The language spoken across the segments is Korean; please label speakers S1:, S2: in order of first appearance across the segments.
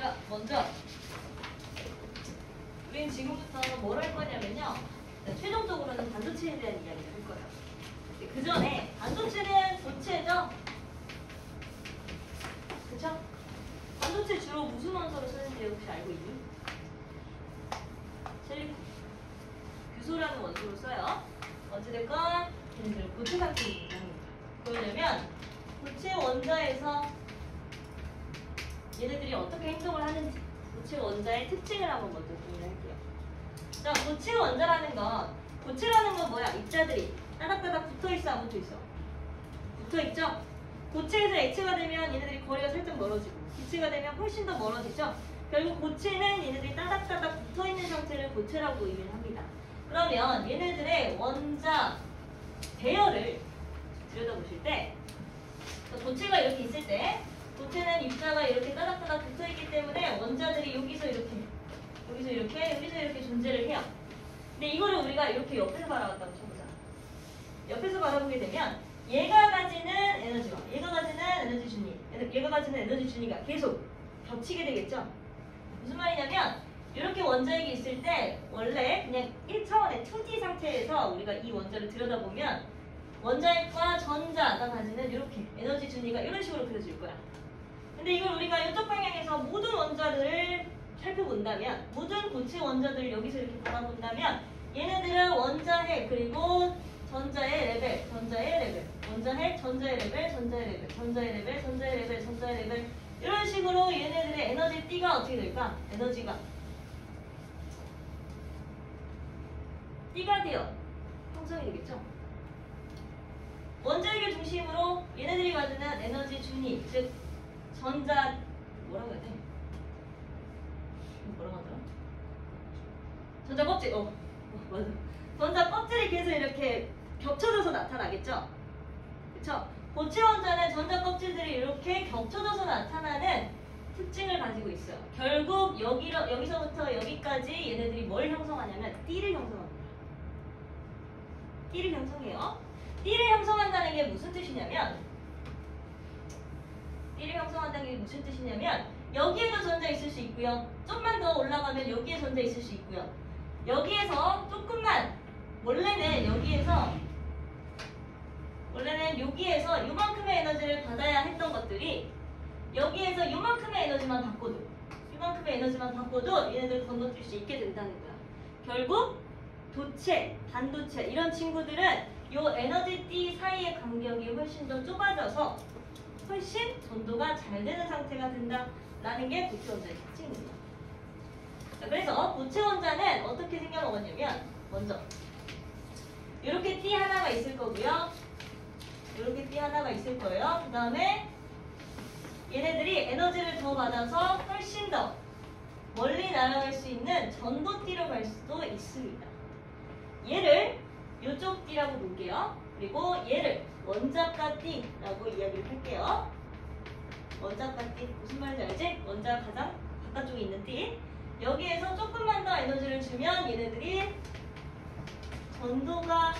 S1: 자, 먼저 우린 지금부터 뭘 할 거냐면요. 최종적으로는 반도체에 대한 이야기를 할 거예요. 그 전에 반도체는 고체죠? 그쵸? 반도체 주로 무슨 원소로 쓰는지 혹시 알고 있니? 실리콘. 규소라는 원소로 써요. 어찌됐건 얘네들 고체 상태입니다. 그러려면 고체 원자에서 얘네들이 어떻게 행동을 하는지 고체 원자의 특징을 한번 먼저 정리할게요. 자, 고체 원자라는 건 고체라는 건 뭐야? 입자들이 따닥따닥 붙어있어 안 붙어있어? 붙어있죠? 고체에서 액체가 되면 얘네들이 거리가 살짝 멀어지고 기체가 되면 훨씬 더 멀어지죠? 결국 고체는 얘네들이 따닥따닥 붙어있는 상태를 고체라고 의미를 합니다. 그러면 얘네들의 원자 배열을 들여다보실 때 고체가 이렇게 있을 때 고체는 입자가 이렇게 따닥따닥 붙어있기 때문에 원자들이 여기서 이렇게 존재를 해요. 근데 이거를 우리가 이렇게 옆에서 바라봤다고 쳐보자. 옆에서 바라보게 되면 얘가 가지는 에너지와 얘가 가지는 에너지 준위, 얘가 가지는 에너지 준위가 계속 겹치게 되겠죠? 무슨 말이냐면 이렇게 원자핵이 있을 때 원래 그냥 1차원의 2D 상태에서 우리가 이 원자를 들여다보면 원자핵과 전자가 가지는 이렇게 에너지 준위가 이런 식으로 그려질 거야. 근데 이걸 우리가 이쪽 방향에서 모든 원자들을 살펴본다면 모든 고체 원자들을 여기서 이렇게 바라본다면 얘네들은 원자핵 그리고 전자의 레벨, 원자핵, 전자의 레벨, 전자의 레벨 이런 식으로 얘네들의 에너지 띠가 어떻게 될까? 에너지가 띠가 되어 형성이 되겠죠? 원자핵을 중심으로 얘네들이 가지는 에너지 준위, 즉 전자 뭐라고 해야 돼? 뭐라고 하더라? 전자 껍질, 맞아. 전자 껍질이 계속 이렇게 겹쳐져서 나타나겠죠? 그쵸? 고체 원자는 전자 껍질들이 이렇게 겹쳐져서 나타나는 특징을 가지고 있어요. 결국 여기서부터 여기까지 얘네들이 뭘 형성하냐면 띠를 형성합니다. 띠를 형성해요. 띠를 형성한다는 게 무슨 뜻이냐면 여기에도 전자 있을 수 있고요. 좀만 더 올라가면 여기에 전자 있을 수 있고요. 여기에서 조금만 원래는 여기에서 요만큼의 에너지를 받아야 했던 것들이 여기에서 요만큼의 에너지만 받고도 얘네들 건너뛸 수 있게 된다는 거야. 결국 도체, 반도체 이런 친구들은 요 에너지 띠 사이의 간격이 훨씬 더 좁아져서 훨씬 전도가 잘 되는 상태가 된다라는 게 고체 원자의 특징입니다. 자, 그래서 고체 원자는 어떻게 생겨먹었냐면 먼저 이렇게 띠 하나가 있을 거고요. 이렇게 띠 하나가 있을 거예요. 그 다음에 얘네들이 에너지를 더 받아서 훨씬 더 멀리 날아갈 수 있는 전도띠로 갈 수도 있습니다. 얘를 이쪽 띠라고 볼게요. 그리고 얘를 원자가띠라고 이야기를 할게요. 원자가띠 무슨 말인지 알지? 원자 가장 바깥쪽에 있는 띠. 여기에서 조금만 더 에너지를 주면 얘네들이 전도가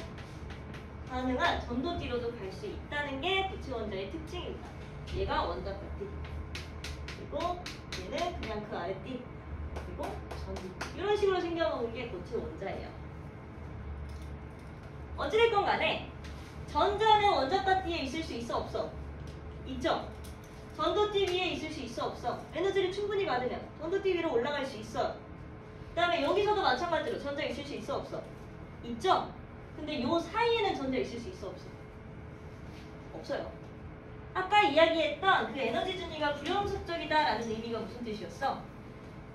S1: 가능한 전도띠로도 갈 수 있다는 게 고체 원자의 특징입니다. 얘가 원자가띠. 그리고 얘는 그냥 그 아래 띠. 그리고 전도띠. 이런 식으로 생겨먹은 게 고체 원자예요. 어찌됐건 간에 전자는 원자가띠에 있을 수 있어 없어? 있죠? 전도띠 위에 있을 수 있어 없어? 에너지를 충분히 받으면 전도띠 위로 올라갈 수 있어요. 그 다음에 여기서도 마찬가지로 전자 있을 수 있어 없어? 있죠? 근데 요 사이에는 전자 있을 수 있어 없어? 없어요. 아까 이야기했던 그 에너지 준위가 불용속적이다라는 의미가 무슨 뜻이었어?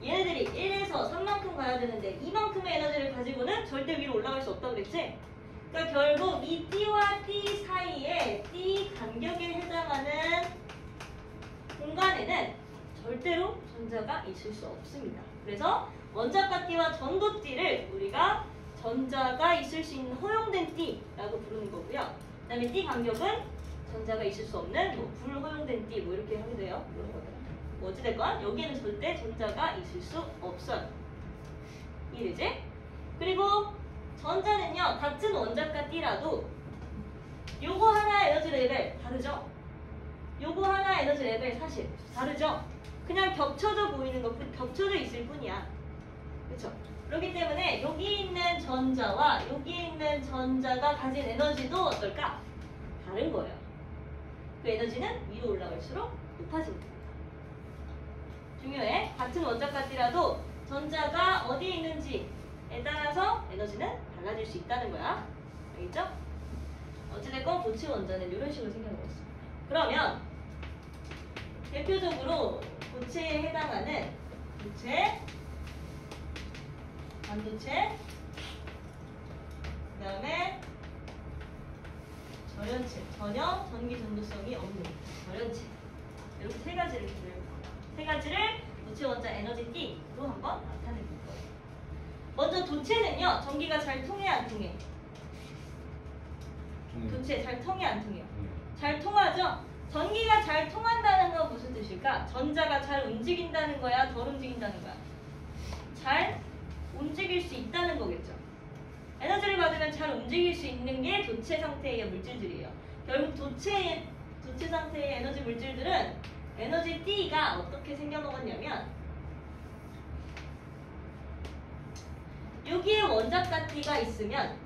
S1: 얘네들이 1에서 3만큼 가야 되는데 이만큼의 에너지를 가지고는 절대 위로 올라갈 수 없다고 그랬지? 그러니까 결국 이 T와 T 사이에 T 간격에 해당하는 공간에는 절대로 전자가 있을 수 없습니다. 그래서 원자가띠와 전도띠를 우리가 전자가 있을 수 있는 허용된 띠라고 부르는 거고요. 그 다음에 띠 간격은 전자가 있을 수 없는 불허용된 띠 이렇게 하게 돼요. 이런 거들. 어찌됐건 여기에는 절대 전자가 있을 수 없어요. 이해되지? 그리고 전자는요 같은 원자가띠라도 요거 하나 에너지 레벨 다르죠? 요거 하나 에너지 레벨 사실 다르죠? 그냥 겹쳐져 보이는 것, 겹쳐져 있을 뿐이야. 그렇죠? 그렇기 때문에 여기 있는 전자와 여기 있는 전자가 가진 에너지도 어떨까? 다른 거예요. 그 에너지는 위로 올라갈수록 높아집니다. 중요해. 같은 원자까지라도 전자가 어디에 있는지에 따라서 에너지는 달라질 수 있다는 거야. 알겠죠? 어찌됐건 고체 원자는 이런 식으로 생겨나고 있습니다. 그러면 대표적으로 고체에 해당하는 고체, 반도체, 그 다음에 절연체, 전혀 전기 전도성이 없는 절연체. 이렇게 세 가지를 기술해볼 거예요. 세 가지를 고체 원자 에너지 T로 한번 나타내 볼 거예요. 먼저 도체는요, 전기가 잘 통해 안 통해? 도체 잘 통해 안 통해요? 잘 통하죠? 전기가 잘 통한다는 건 무슨 뜻일까? 전자가 잘 움직인다는 거야? 덜 움직인다는 거야? 잘 움직일 수 있다는 거겠죠. 에너지를 받으면 잘 움직일 수 있는 게 도체 상태의 물질들이에요. 결국 도체 상태의 에너지 물질들은 에너지 T가 어떻게 생겨먹었냐면 여기에 원자가 T가 있으면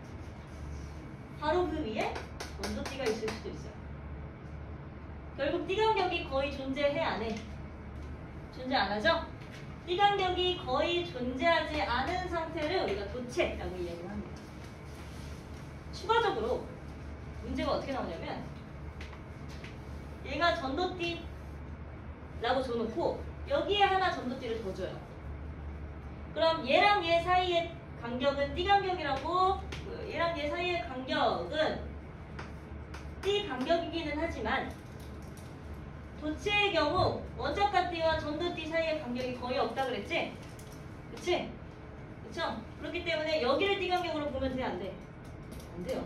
S1: 바로 그 위에 원소 T가 있을 수도 있어요. 결국 T 간격이 거의 존재해 안 해? 존재 안 하죠? T 간격이 거의 존재하지 않은 상태를 우리가 도체라고 이야기를 합니다. 추가적으로 문제가 어떻게 나오냐면 얘가 전도띠라고 줘놓고 여기에 하나 전도띠를 더 줘요. 그럼 얘랑 얘 사이의 간격은 T 간격이라고, 얘랑 얘 사이의 간격은 T 간격이기는 하지만 도체의 경우 원자가 T와 전도띠 사이의 간격이 거의 없다 그랬지? 그치? 그쵸? 그렇기 때문에 여기를 T 간격으로 보면 돼? 안 돼? 안 돼요.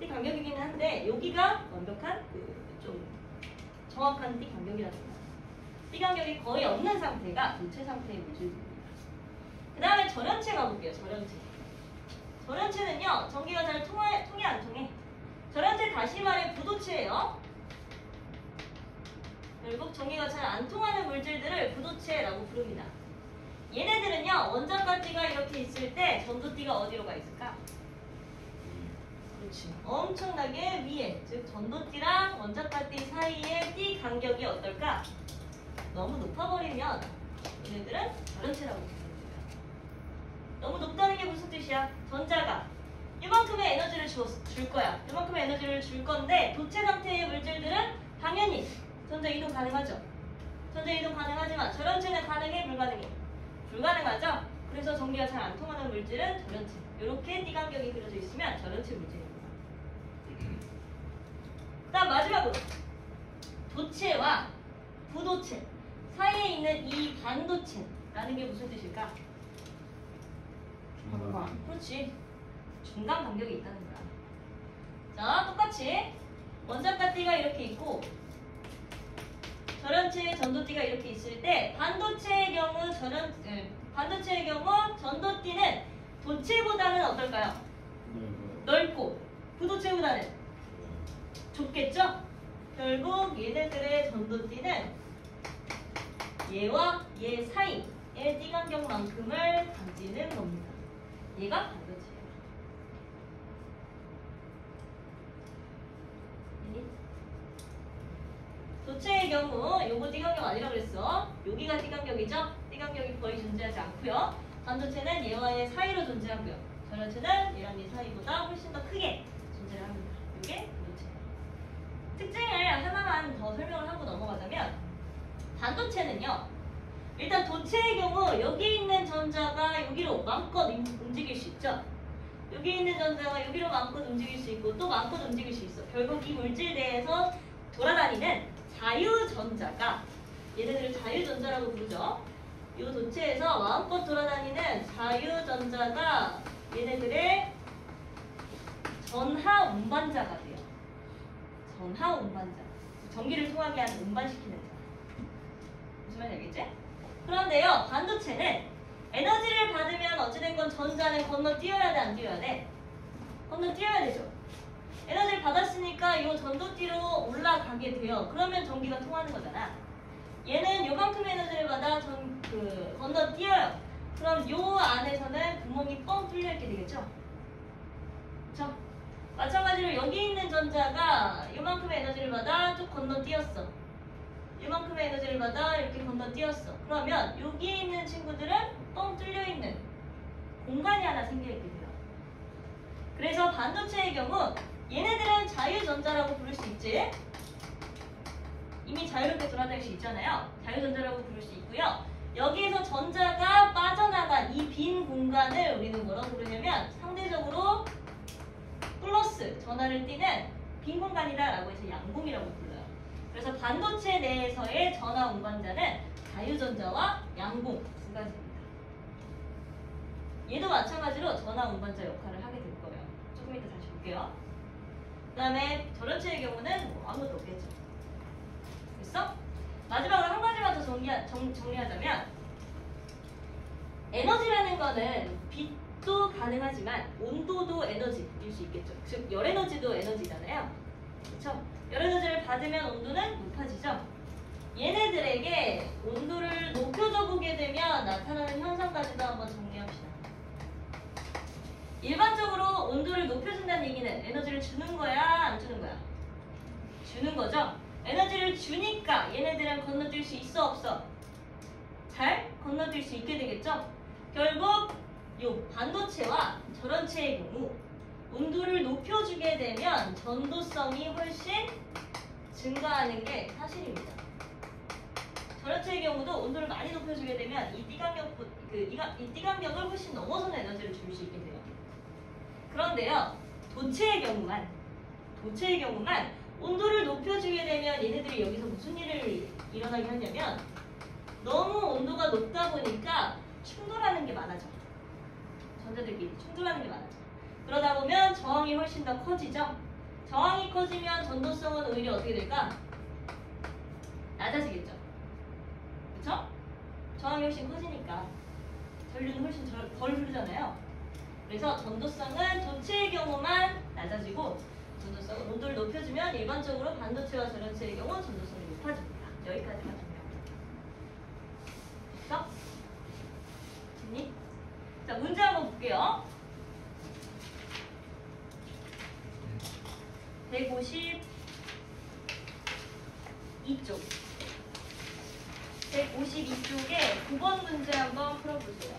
S1: T 간격이긴 한데 여기가 완벽한 좀 정확한 T 간격이라는 거야. T 간격이 거의 없는 상태가 도체 상태의 물질입니다. 그 다음에 절연체 가볼게요. 절연체. 절연체는요, 전기가 잘 통해 안 통해? 절연체 다시 말해 부도체예요. 결국 전기가 잘 안 통하는 물질들을 부도체라고 부릅니다. 얘네들은요, 원자가 T가 이렇게 있을 때 전도띠가 어디로 가 있을까? 그렇지. 엄청나게 위에, 즉 전도띠랑 원자가 T 사이의 T 간격이 어떨까? 너무 높아버리면 얘네들은 절연체라고 부릅니다. 너무 높다는 게 무슨 뜻이야? 전자가 이만큼의 에너지를 줄 거야. 이만큼의 에너지를 줄 건데 도체 상태의 물질들은 당연히 전자 이동 가능하죠. 전자 이동 가능하지만 절연체는 가능해? 불가능해? 불가능하죠? 그래서 전기가 잘 안 통하는 물질은 절연체. 이렇게 T 간격이 그려져 있으면 절연체 물질입니다. 그 다음 마지막으로 도체와 부도체 사이에 있는 이 반도체라는 게 무슨 뜻일까? 그렇지. 중간 간격이 있다는 거야. 자, 똑같이 원자가 T가 이렇게 있고 절연체의 전도띠가 이렇게 있을 때 반도체의 경우 전도띠는 도체보다는 어떨까요? 넓고 부도체보다는 좁겠죠? 결국 얘네들의 전도띠는 얘와 얘 사이의 T 간격만큼을 가지는 겁니다. 얘가 반도체예요. 도체의 경우 요거 T 간격 아니라 그랬어. 여기가 T 간격이죠? T 간격이 거의 존재하지 않고요. 반도체는 얘와 얘 사이로 존재하고요. 절연체는 얘랑 얘 사이보다 훨씬 더 크게 존재를 합니다. 이게 반도체예요. 특징을 하나만 더 설명을 하고 넘어가자면 반도체는요. 일단 도체의 경우 여기 있는 전자가 여기로 마음껏 움직일 수 있죠. 여기 있는 전자가 여기로 마음껏 움직일 수 있고 또 마음껏 움직일 수 있어. 결국 이 물질 내에서 돌아다니는 자유전자가 얘네들을 자유전자라고 부르죠. 이 도체에서 마음껏 돌아다니는 자유전자가 얘네들의 전하 운반자가 돼요. 전하 운반자. 전기를 통하게 하는 운반시키는 자. 무슨 말인지 알겠지? 그런데요, 반도체는 에너지를 받으면 어찌됐건 전자는 건너뛰어야 돼, 안 뛰어야 돼? 건너뛰어야 되죠. 에너지를 받았으니까 이 전도띠로 올라가게 돼요. 그러면 전기가 통하는 거잖아. 얘는 요만큼의 에너지를 받아 건너뛰어요. 그럼 요 안에서는 구멍이 뻥 뚫려 있게 되겠죠? 그쵸? 마찬가지로 여기 있는 전자가 요만큼의 에너지를 받아 쭉 건너뛰었어. 요만큼의 에너지를 받아 이렇게 건너뛰었어. 그러면 여기 있는 친구들은 뻥 뚫려 있는 공간이 하나 생겨 있게 돼요. 그래서 반도체의 경우 얘네들은 자유전자라고 부를 수 있지. 이미 자유롭게 돌아다닐 수 있잖아요. 자유전자라고 부를 수 있고요. 여기에서 전자가 빠져나간 이 빈 공간을 우리는 뭐라고 부르냐면 상대적으로 플러스 전하를 띠는 빈 공간이다라고 해서 양공이라고 불러요. 그래서 반도체 내에서의 전하 운반자는 자유전자와 양공 두 가지입니다. 얘도 마찬가지로 전하 운반자 역할을 하게 될 거예요. 조금 이따 다시 볼게요. 그 다음에 전원체의 경우는 뭐 아무것도 없겠죠. 됐어? 마지막으로 한 가지만 더 정리하자면 에너지라는 거는 빛도 가능하지만 온도도 에너지일 수 있겠죠. 즉 열에너지도 에너지잖아요. 그렇죠? 열에너지를 받으면 온도는 높아지죠. 얘네들에게 온도를 높여줘 보게 되면 나타나는 현상까지도 한번 정리합시다. 일반적으로 온도를 높여준다는 얘기는 에너지를 주는 거야, 안 주는 거야? 주는 거죠. 에너지를 주니까 얘네들은 건너뛸 수 있어, 없어? 잘 건너뛸 수 있게 되겠죠. 결국 요 반도체와 전원체의 경우 온도를 높여주게 되면 전도성이 훨씬 증가하는 게 사실입니다. 전원체의 경우도 온도를 많이 높여주게 되면 이 띠간격을 훨씬 넘어서는 에너지를 줄 수 있게 돼요. 그런데요, 도체의 경우만 온도를 높여주게 되면 얘네들이 여기서 무슨 일을 일어나게 하냐면 너무 온도가 높다 보니까 충돌하는 게 많아져. 전자들끼리 충돌하는 게 많아져. 그러다 보면 저항이 훨씬 더 커지죠. 저항이 커지면 전도성은 오히려 어떻게 될까? 낮아지겠죠. 그쵸? 저항이 훨씬 커지니까 전류는 훨씬 덜 흐르잖아요. 그래서 전도성은 도체의 경우만 낮아지고 전도성은 온도를 높여주면 일반적으로 반도체와 전원체의 경우 전도성이 높아집니다. 여기까지가 중요합니다. 됐어? 됐니? 자, 문제 한번 볼게요. 152쪽 152쪽에 9번 문제 한번 풀어보세요.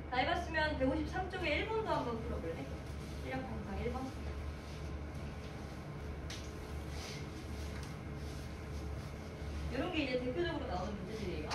S1: 다 해봤으면 153쪽에 1번도 한번 풀어볼래? 시력 방상 1번. 이런 게 이제 대표적으로 나오는 문제들이에요.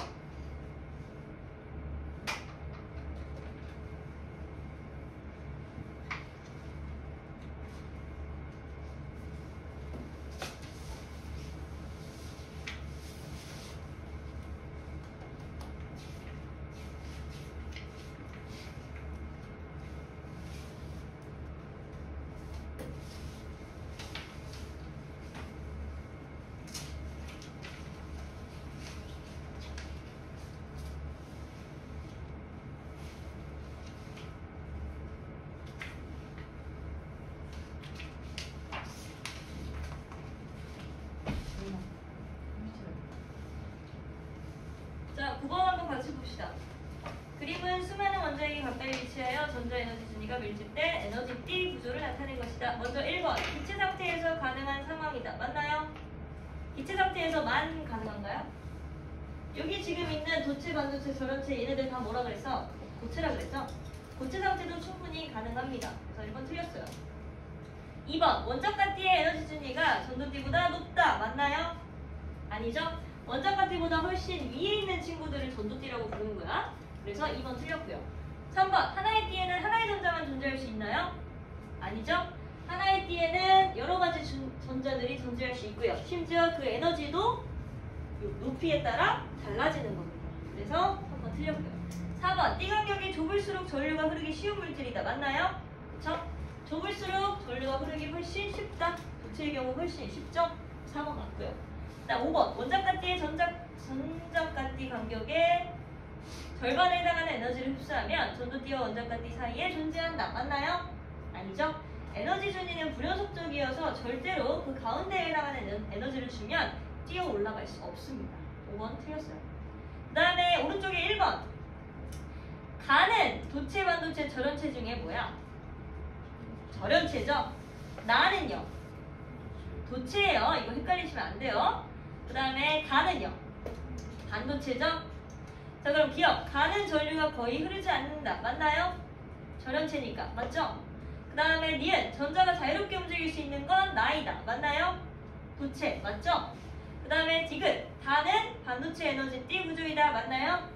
S1: 자, 9번 한번 같이 봅시다. 그림은 수많은 원자핵이 가까이 위치하여 전자에너지 순위가 밀집돼 에너지 띠 구조를 나타낸 것이다. 먼저 1번, 기체 상태에서 가능한 상황이다. 맞나요? 기체 상태에서만 가능한가요? 여기 지금 있는 도체, 반도체, 전원체 얘네들 다 뭐라 그랬어? 고체라 그랬죠? 고체 상태도 충분히 가능합니다. 그래서 1번 틀렸어요. 2번 원자과 T의 에너지 준위가 전도 T보다 높다. 맞나요? 아니죠? 원자과 T보다 훨씬 위에 있는 친구들을 전도 T라고 부르는 거야. 그래서 2번 틀렸고요. 3번 하나의 T에는 하나의 전자만 존재할 수 있나요? 아니죠? 하나의 T에는 여러 가지 전자들이 존재할 수 있고요. 심지어 그 에너지도 요 높이에 따라 달라지는 겁니다. 그래서 3번 틀렸고요. 4번 T 간격이 좁을수록 전류가 흐르기 쉬운 물질이다. 맞나요? 그쵸? 좁을수록 전류가 흐르기 훨씬 쉽다. 도체의 경우 훨씬 쉽죠? 4번 맞고요. 자, 5번 원자과 T의 전자과 T 간격의 절반에 해당하는 에너지를 흡수하면 전도 T와 원자과 T 사이에 존재한다. 맞나요? 아니죠? 에너지 준위는 불연속적이어서 절대로 그 가운데에 해당하는 에너지를 주면 뛰어 올라갈 수 없습니다. 5번 틀렸어요. 그 다음에 오른쪽에 1번 가는 도체, 반도체, 절연체 중에 뭐야? 절연체죠? 나는요? 도체예요. 이거 헷갈리시면 안 돼요. 그 다음에 가는요? 반도체죠? 자, 그럼 기억. 가는 전류가 거의 흐르지 않는다. 맞나요? 절연체니까. 맞죠? 그 다음에 니은. 전자가 자유롭게 움직일 수 있는 건 나이다. 맞나요? 도체. 맞죠? 그 다음에 디귿. 다는 반도체 에너지 T 구조이다. 맞나요?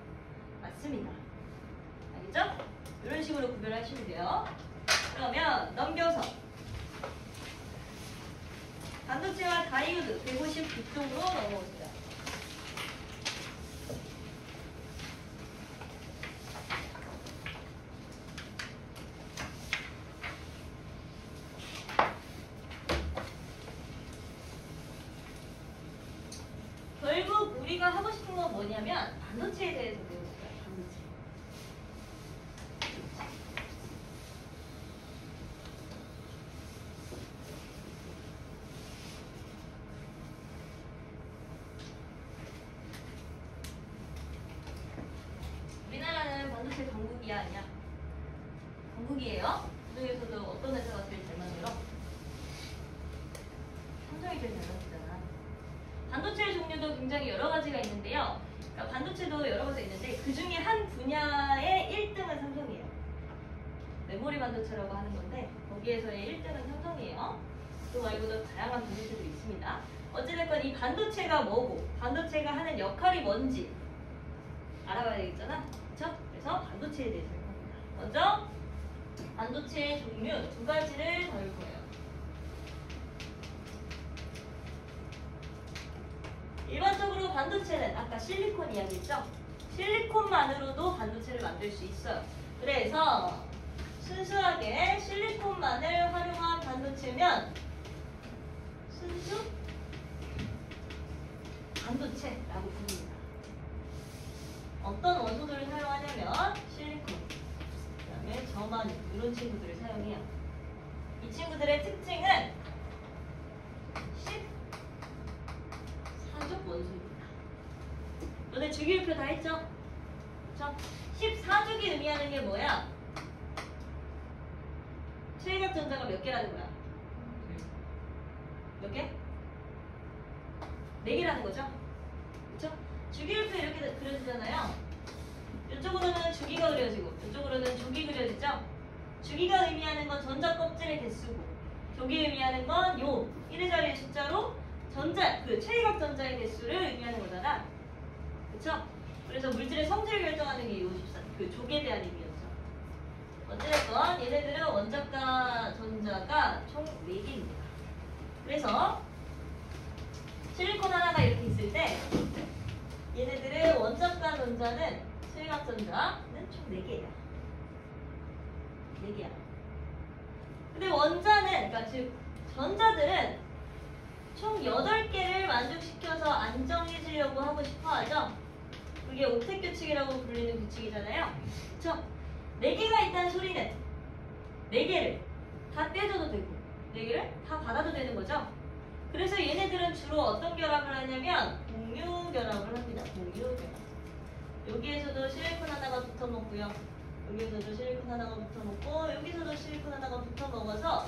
S1: 맞습니다. 알겠죠? 이런 식으로 구별하시면 돼요. 그러면 넘겨서 반도체와 다이오드 159쪽으로 넘어오세요. 결국 우리가 하고 싶은 건 뭐냐면 반도체에 대해서 배우는 거야. 반도체. 우리나라는 반도체 강국이야, 아니야? 강국이에요. 그 중에서도 어떤 회사가 제일 잘 만들어? 삼성이 제일 잘 만들잖아. 반도체 종류도 굉장히 여러 가지가 있는데요. 그러니까 반도체도 여러 가지가 있는데 그 중에 한 분야의 1등은 삼성이에요. 메모리 반도체라고 하는 건데 거기에서의 1등은 삼성이에요. 그 말고도 다양한 반도체들이 있습니다. 어찌됐건 이 반도체가 뭐고 반도체가 하는 역할이 뭔지 알아봐야 되겠잖아. 그렇죠? 그래서 반도체에 대해서 할 겁니다. 먼저 반도체의 종류 2가지를 다룰 거예요. 일반적으로 반도체는 아까 실리콘 이야기했죠? 실리콘만으로도 반도체를 만들 수 있어요. 그래서 순수하게 실리콘만을 활용한 반도체면 순수 반도체라고 부릅니다. 어떤 원소들을 사용하냐면 실리콘, 그 다음에 저만 이런 친구들을 사용해요. 이 친구들의 특징은 14족 원소입니다. 너네 주기율표 다 했죠? 그쵸? 14족이 의미하는 게 뭐야? 최외각 전자가 몇 개라는 거야? 몇 개? 4개라는 거죠? 그쵸? 주기율표 이렇게 그려지잖아요. 이쪽으로는 주기가 그려지고 이쪽으로는 족이 그려지죠? 주기가 의미하는 건 전자 껍질의 개수고 족이 의미하는 건 요 1의 자리의 숫자로 전자, 그 최외각 전자의 개수를 의미하는 거잖아. 그쵸? 그래서 물질의 성질을 결정하는 게 요 14, 그 족에 대한 의미였죠. 어찌됐건 얘네들은 원자과 전자가 총 4개입니다. 그래서 실리콘 하나가 이렇게 있을 때 얘네들의 원자과 전자는 최외각 전자는 총 4개예요. 4개야. 근데 원자는, 그러니까 즉 전자들은 총 8개를 만족시켜서 안정해지려고 하고 싶어 하죠. 그게 옥텟 규칙이라고 불리는 규칙이잖아요. 그쵸? 4개가 있다는 소리는 4개를 다 떼줘도 되고 4개를 다 받아도 되는 거죠. 그래서 얘네들은 주로 어떤 결합을 하냐면 공유 결합을 합니다. 공유 결합. 여기에서도 실리콘 하나가 붙어 먹고요. 여기에서도 실리콘 하나가 붙어 먹고 여기서도 실리콘 하나가 붙어 먹어서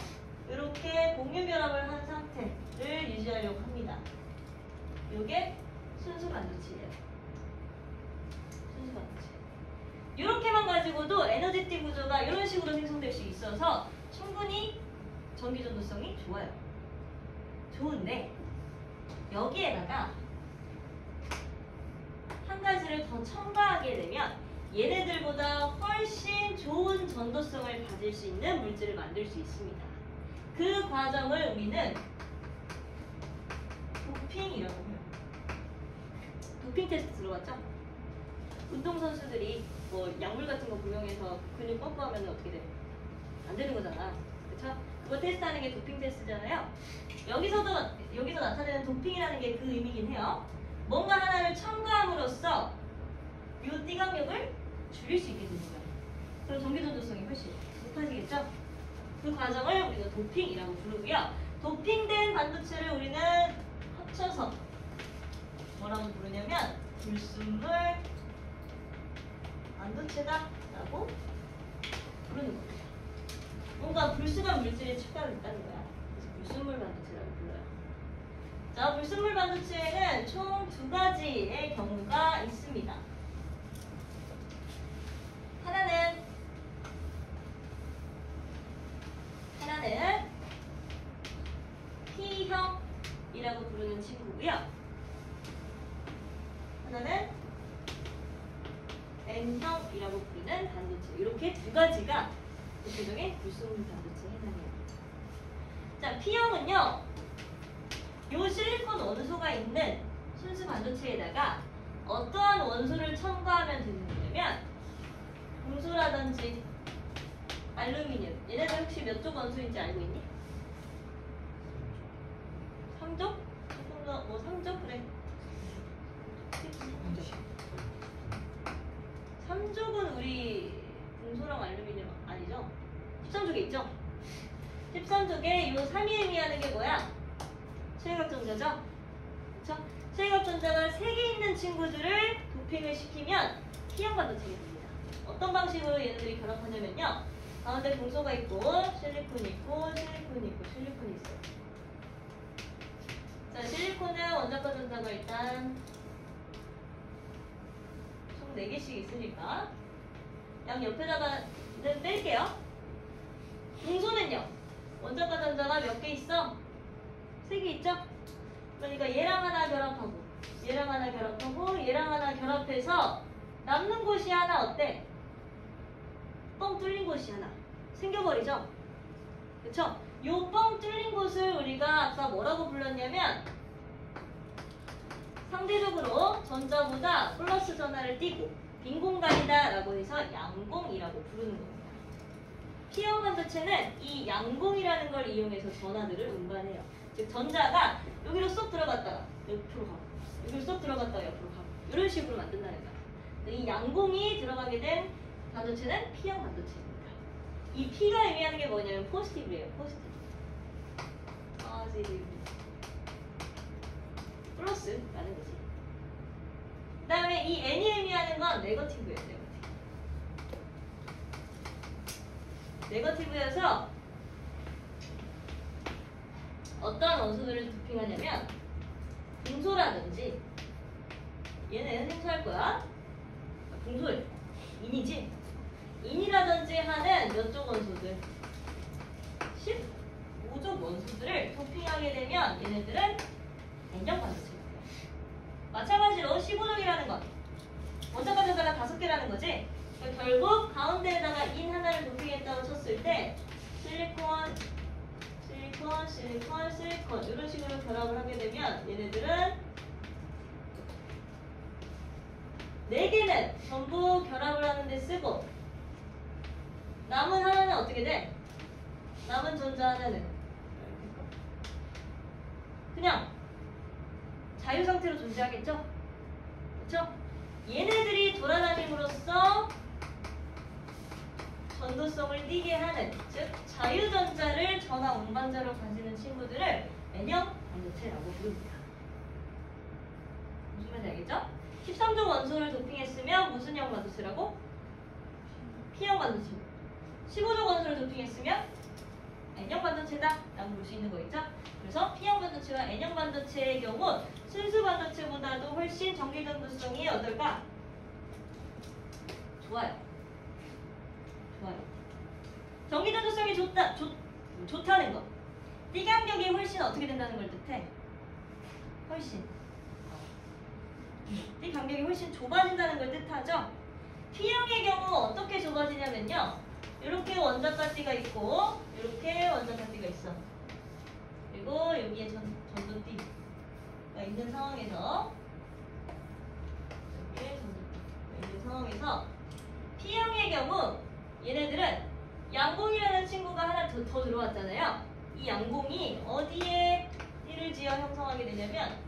S1: 이렇게 공유 결합을 한 상태를 유지하려고 합니다. 이게 순수 반도체예요. 순수 반도체. 이렇게만 가지고도 에너지 T 구조가 이런 식으로 생성될 수 있어서 충분히 전기 전도성이 좋아요. 좋은데 여기에다가 한 가지를 더 첨가하게 되면 얘네들보다 훨씬 좋은 전도성을 가질 수 있는 물질을 만들 수 있습니다. 그 과정을 우리는 도핑이라고 해요. 도핑 테스트 들어봤죠? 운동선수들이 뭐 약물 같은 거 복용해서 근육 펌프하면 어떻게 돼? 안 되는 거잖아. 그쵸? 그거 테스트하는 게 도핑 테스트잖아요. 여기서 나타내는 도핑이라는 게 그 의미긴 해요. 뭔가 하나를 첨가함으로써 이 띠각력을 줄일 수 있게 되는 거예요. 그럼 전기 전도성이 훨씬 높아지겠죠? 그 과정을 우리가 도핑이라고 부르고요. 도핑된 반도체를 우리는 합쳐서 뭐라고 부르냐면 불순물 반도체다 라고 부르는 겁니다. 뭔가 불순한 물질이 추가됐다는 거야. 그래서 불순물 반도체라고 불러요. 자, 불순물 반도체에는 총 두 가지의 경우가 있습니다. 하나는 P형이라고 부르는 친구고요. 하나는 N형이라고 부르는 반도체. 이렇게 두 가지가 대표적인 불순물 반도체에 해당해요. 자, P형은요, 요 실리콘 원소가 있는 순수 반도체에다가 어떠한 원소를 첨가하면 되는 거냐면 금소라든지 알루미늄. 얘네들 혹시 몇 쪽 원소인지 알고 있니? 3쪽? 조금 더, 뭐 3쪽? 그래. 3족은 우리 금소랑 알루미늄 아니죠? 13족에 있죠? 13족에 요 3이 의미하는 게 뭐야? 최외곽전자죠? 그쵸? 최외곽전자가 3개 있는 친구들을 도핑을 시키면 P형 반도체가 됩니다. 어떤 방식으로 얘네들이 결합하냐면요. 가운데 금소가 있고, 실리콘이 있고, 실리콘이 있고, 실리콘이 있어요. 자, 실리콘은 원자과 전자가 일단 총 4개씩 있으니까 양 옆에다가는 뺄게요. 금소는요, 원자과 전자가 몇 개 있어? 3개 있죠? 그러니까 얘랑 하나 결합하고, 얘랑 하나 결합하고, 얘랑 하나 결합해서 남는 곳이 하나 어때? 뻥 뚫린 곳이 하나 생겨버리죠? 그쵸? 요 뻥 뚫린 곳을 우리가 아까 뭐라고 불렀냐면 상대적으로 전자보다 플러스 전하를 띄고 빈 공간이다 라고 해서 양공이라고 부르는 겁니다. P형 반도체는 이 양공이라는 걸 이용해서 전하들을 운반해요. 즉 전자가 여기로 쏙 들어갔다가 옆으로 가고, 여기로 쏙 들어갔다가 옆으로 가고, 이런 식으로 만든다는 거야. 이 양공이 들어가게 된 반도체는 P형 반도체입니다. 이 P가 의미하는 게 뭐냐면 포지티브예요. 포지티브. 플러스라는 거지. 그 다음에 이 N이 의미하는 건 네거티브예요. 네거티브여서 어떤 원소들을 도핑하냐면 금소라든지 얘는 생소할 거야. 금소를 인이지. 인이라든지 하는 몇 쪽 원소들? 15족 원소들을 도핑하게 되면 얘네들은 N형 반도체입니다. 마찬가지로 15족이라는 건 원자과 전자가 5개라는 거지. 그러니까 결국 가운데에다가 인 하나를 도핑했다고 쳤을 때 실리콘, 실리콘, 실리콘, 실리콘 이런 식으로 결합을 하게 되면 얘네들은 4개는 전부 결합을 하는데 쓰고 남은 하나는 어떻게 돼? 남은 전자 하나는 그냥 자유 상태로 존재하겠죠? 그렇죠? 얘네들이 돌아다님으로써 전도성을 띠게 하는, 즉 자유전자를 전하 운반자로 가지는 친구들을 N형 반도체라고 부릅니다. 무슨 말인지 알겠죠? 13종 원소를 도핑했으면 무슨 형 반도체라고? P형 반도체. 15종 원소를 도핑했으면 N형 반도체다 라고 볼 수 있는 거 있죠? 그래서 P형 반도체와 N형 반도체의 경우 순수 반도체보다도 훨씬 전기 전도성이 어떨까? 좋아요. 좋아요. 전기 전도성이 좋다는 거. 띠 간격이 훨씬 어떻게 된다는 걸 뜻해? 훨씬. 띠 간격이 훨씬 좁아진다는 걸 뜻하죠? P형의 경우 어떻게 좁아지냐면요. 이렇게 원자가 띠가 있고 이렇게 원자가 띠가 있어. 그리고 여기에 전도띠가 있는 상황에서 여기에 전도띠가 있는 상황에서 P형의 경우 얘네들은 양봉이라는 친구가 하나 더 들어왔잖아요. 이 양봉이 어디에 띠를 지어 형성하게 되냐면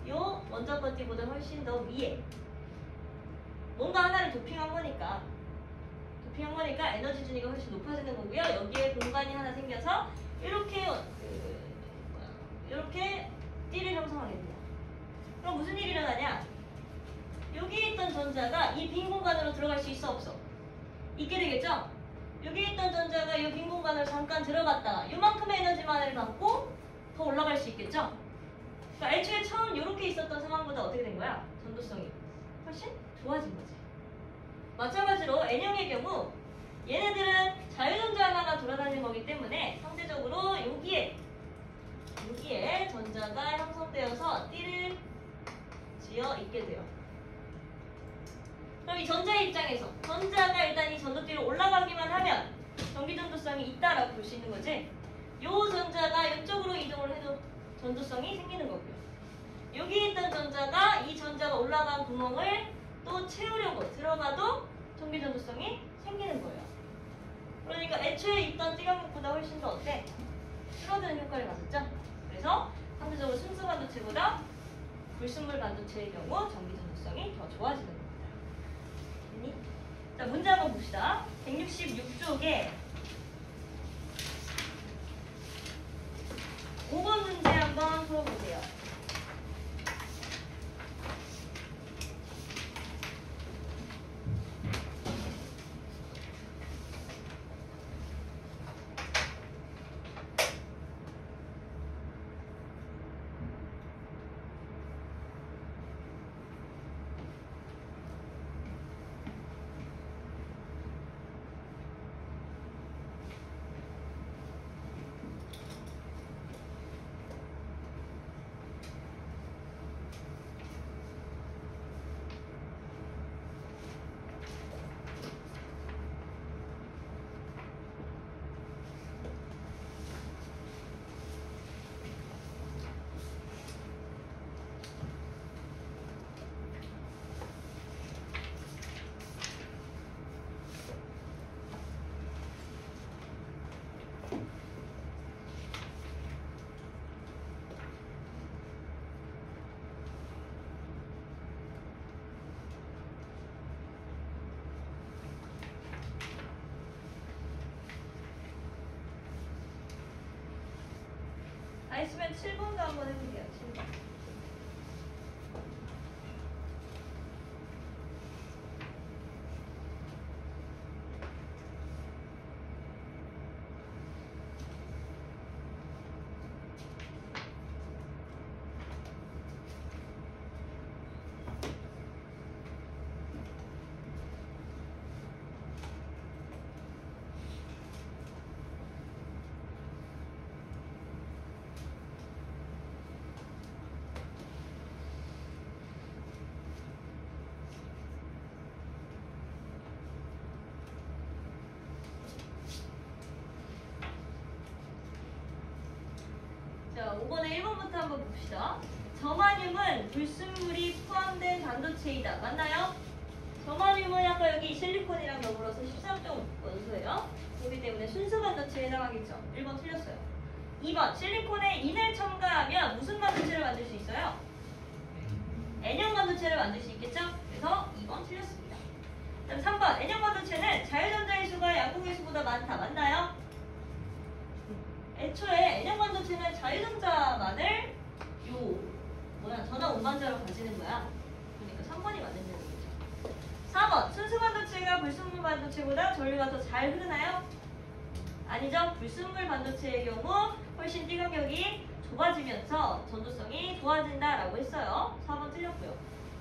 S1: 요 원자권 띠보다 훨씬 더 위에 뭔가 하나를 도핑한 거니까 에너지 준위가 훨씬 높아지는 거고요. 여기에 공간이 하나 생겨서 이렇게 띠를 형성하게 됩니다. 그럼 무슨 일이 일어나냐? 여기 있던 전자가 이 빈 공간으로 들어갈 수 있어 없어? 있게 되겠죠? 여기 있던 전자가 이 빈 공간으로 잠깐 들어갔다가 이만큼의 에너지만을 받고 더 올라갈 수 있겠죠? 그러니까 애초에 처음 이렇게 있었던 상황보다 어떻게 된 거야? 전도성이 훨씬 좋아진 거지. 마찬가지로 N형의 경우 얘네들은 자유전자 하나가 돌아다니는 거기 때문에 상대적으로 여기에 전자가 형성되어서 띠를 지어 있게 돼요. 그럼 이 전자의 입장에서 전자가 일단 이 전도띠로 올라가기만 하면 전기전도성이 있다라고 볼 수 있는 거지. 요 전자가 이쪽으로 이동을 해도 전도성이 생기는 거고요. 여기 있던 전자가 이 전자가 올라간 구멍을 또 채우려고 들어가도 전기전도성이 생기는 거예요. 그러니까 애초에 있던 띠간격보다 훨씬 더 어때? 줄어드는 효과를 가졌죠? 그래서 상대적으로 순수 반도체보다 불순물 반도체의 경우 전기전도성이 더 좋아지는 겁니다. 됐니? 자, 문제 한번 봅시다. 166쪽에 5번 문제 한번 풀어보세요. 다 있으면 7번도 한번 해볼게요. 7번. 자, 5번에 1번부터 한번 봅시다. 저마늄은 불순물이 포함된 반도체이다. 맞나요? 저마늄은 아까 여기 실리콘이랑 더불어서 13종 원소예요. 그렇기 때문에 순수 반도체에 해당하겠죠. 1번 틀렸어요. 2번 실리콘에 인을 첨가하면 무슨 반도체를 만들 수 있어요? N형 반도체를 만들 수 있겠죠? 그래서 2번 틀렸습니다. 그다음 3번 N형 반도체는 자유전자의 수가 양극의 수보다 많다. 맞나요? 애초에 N형 반도체는 자유전자만을 전화 운반자로 가지는 거야. 그러니까 3번이 맞는 얘기죠. 4번 순수 반도체가 불순물 반도체보다 전류가 더 잘 흐르나요? 아니죠. 불순물 반도체의 경우 훨씬 띠 간격이 좁아지면서 전도성이 좋아진다라고 했어요. 4번 틀렸고요.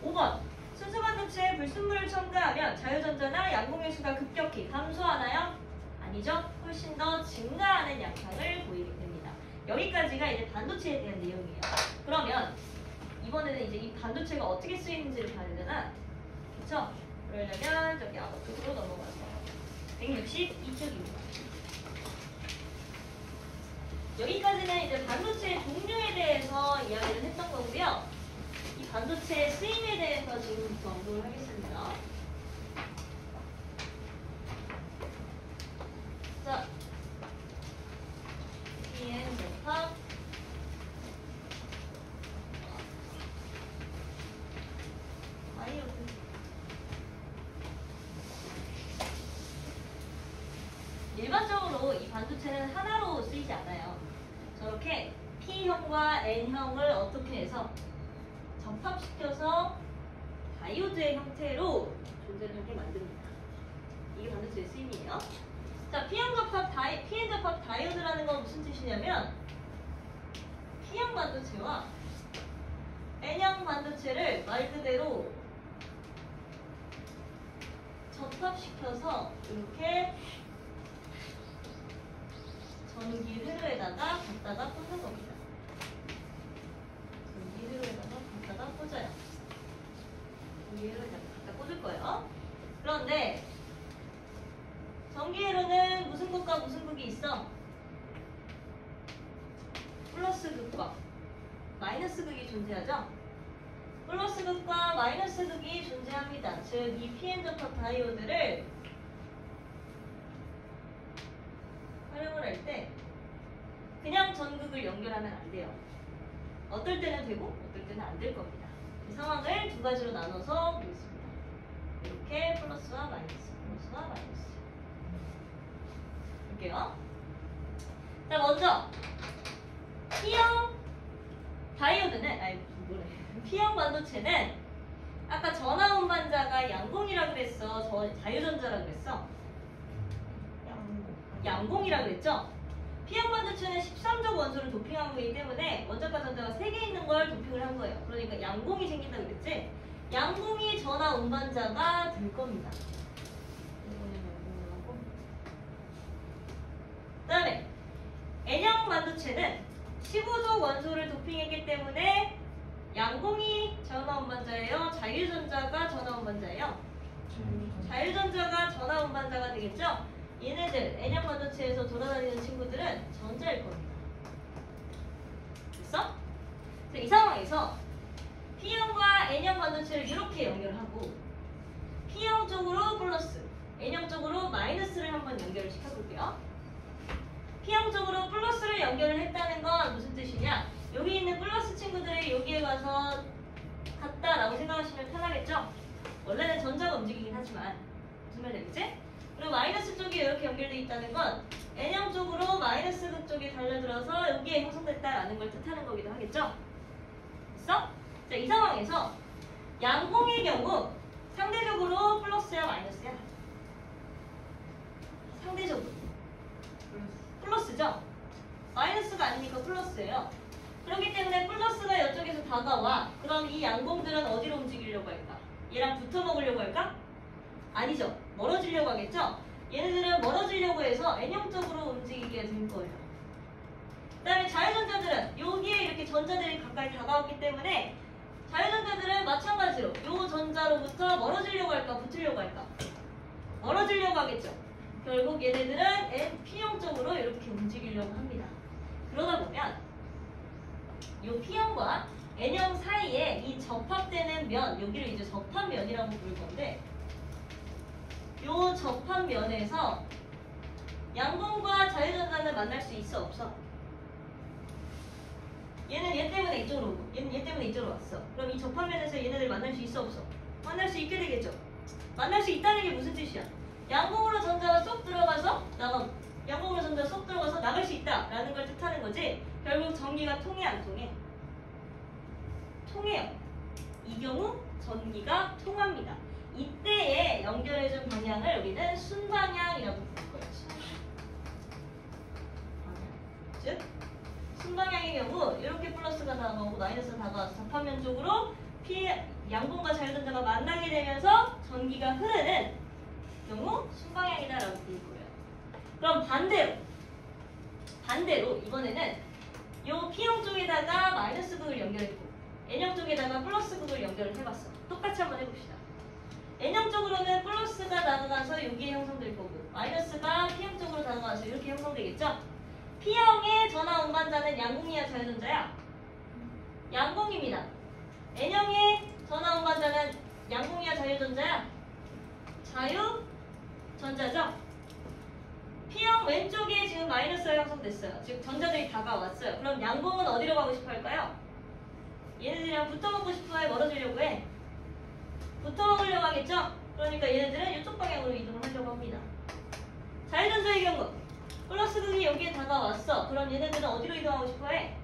S1: 5번 순수 반도체에 불순물을 첨가하면 자유전자나 양공의 수가 급격히 감소하나요? 아니죠. 훨씬 더 증가하는 양상을 보이게 됩니다. 여기까지가 이제 반도체에 대한 내용이에요. 그러면 이번에는 이제 이 반도체가 어떻게 쓰이는지를 봐야 되잖아. 그쵸? 그러려면 저기 앞쪽으로 넘어가서 162쪽입니다. 여기까지는 이제 반도체의 종류에 대해서 이야기를 했던 거고요. 이 반도체의 쓰임에 대해서 지금부터 언급을 하겠습니다. 자, PM 접합 일반적으로 이 반도체는 하나로 쓰이지 않아요. 저렇게 P형과 N형을 어떻게 해서 접합시켜서 다이오드의 형태로 존재를 하게 만듭니다. 이게 반도체의 쓰임이에요. 자, PN 접합 다이오드라는 건 무슨 뜻이냐면 P형 반도체와 N형 반도체를 말 그대로 접합시켜서 이렇게 전기 회로에다가 갖다가 꽂는 겁니다. 전기 회로에다가 갖다가 꽂아요. 전기 회로에다가 갖다 꽂을 거예요. 그런데 전기 회로는 무슨 극과 무슨 극이 있어? 플러스 극과 마이너스 극이 존재하죠? 플러스 극과 마이너스 극이 존재합니다. 즉, 이 PN 접합 다이오드를 활용을 할 때 그냥 전극을 연결하면 안 돼요. 어떨 때는 되고 어떨 때는 안 될 겁니다. 이 상황을 두 가지로 나눠서 보겠습니다. 이렇게 플러스와 마이너스, 플러스와 마이너스. 볼게요. 자, 먼저 P형 다이오드는 P형 반도체는 아까 전화 운반자가 양공이라고 그랬어. 자유전자라고 그랬어. 양공이라고 그랬죠? P형 반도체는 13족 원소를 도핑한 거기 때문에 원자과 전자가 3개 있는 걸 도핑을 한 거예요. 그러니까 양공이 생긴다고 그랬지? 양공이 전화 운반자가 될 겁니다. 그 다음에 N형 반도체는 15족 원소를 도핑했기 때문에 양공이 전화 운반자예요? 자유전자가 전화 운반자예요? 자유전자가 전화 운반자가 되겠죠? 얘네들 N형 반도체에서 돌아다니는 친구들은 전자일 겁니다. 됐어? 이 상황에서 P형과 N형 반도체를 이렇게 연결하고 P형 쪽으로 플러스, N형 쪽으로 마이너스를 한번 연결을 시켜볼게요. P형 쪽으로 플러스를 연결을 했다는 건 무슨 뜻이냐? 여기 있는 플러스 친구들이 여기에 와서 같다라고 생각하시면 편하겠죠? 원래는 전자가 움직이긴 하지만 무슨 말인지 알겠지? 그리고 마이너스 쪽이 이렇게 연결되어 있다는 건 N형 쪽으로 마이너스 극 쪽이 달려들어서 여기에 형성됐다라는 걸 뜻하는 거기도 하겠죠? 됐어? 자, 이 상황에서 양공의 경우 상대적으로 플러스야 마이너스야? 상대적으로 플러스죠? 마이너스가 아니니까 플러스예요. 그렇기 때문에 플러스가 이쪽에서 다가와. 그럼 이 양공들은 어디로 움직이려고 할까? 얘랑 붙어 먹으려고 할까? 아니죠. 멀어지려고 하겠죠? 얘네들은 멀어지려고 해서 N형 쪽으로 움직이게 된 거예요. 그 다음에 자유전자들은 여기에 이렇게 전자들이 가까이 다가왔기 때문에 자유전자들은 마찬가지로 요 전자로부터 멀어지려고 할까? 붙으려고 할까? 멀어지려고 하겠죠. 결국 얘네들은 P형 쪽으로 이렇게 움직이려고 합니다. 그러다 보면 이 P형과 N형 사이에 이 접합되는 면, 여기를 이제 접합면이라고 부를 건데 이 접합면에서 양공과 자유전자는 만날 수 있어 없어? 얘는 얘 때문에 이쪽으로 오고 얘는 얘 때문에 이쪽으로 왔어. 그럼 이 접합면에서 얘네들 만날 수 있어 없어? 만날 수 있게 되겠죠. 만날 수 있다는 게 무슨 뜻이야? 양공으로 전자가 쏙 들어가서 양공으로 전자가 쏙 들어가서 나갈 수 있다라는 걸 뜻하는 거지. 결국 전기가 통해 안 통해? 통해요. 이 경우 전기가 통합니다. 이때에 연결해준 방향을 우리는 순방향이라고 부를 거예요. 즉 순방향의 경우 이렇게 플러스가 다가오고 마이너스가 다가와서 접합면 쪽으로 양공과 자유전자가 만나게 되면서 전기가 흐르는 경우 순방향이다라고 부를 거예요. 그럼 반대로 이번에는 요 P형 쪽에다가 마이너스 극을 연결했고 N형 쪽에다가 플러스 극을 연결을 해봤어. 똑같이 한번 해봅시다. N형 쪽으로는 플러스가 다가가서 여기에 형성될 거고 마이너스가 P형 쪽으로 다가가서 이렇게 형성되겠죠? P형의 전하 운반자는 양공이야 자유전자야? 양공입니다. N형의 전하 운반자는 양공이야 자유전자야? 자유전자죠? P형 왼쪽에 지금 마이너스가 형성됐어요. 즉 전자들이 다가왔어요. 그럼 양공은 어디로 가고 싶어 할까요? 얘네들이랑 붙어먹고 싶어 해? 멀어지려고 해? 붙어먹으려고 하겠죠? 그러니까 얘네들은 이쪽 방향으로 이동을 하려고 합니다. 자유전자의 경우 플러스 극이 여기에 다가왔어. 그럼 얘네들은 어디로 이동하고 싶어 해?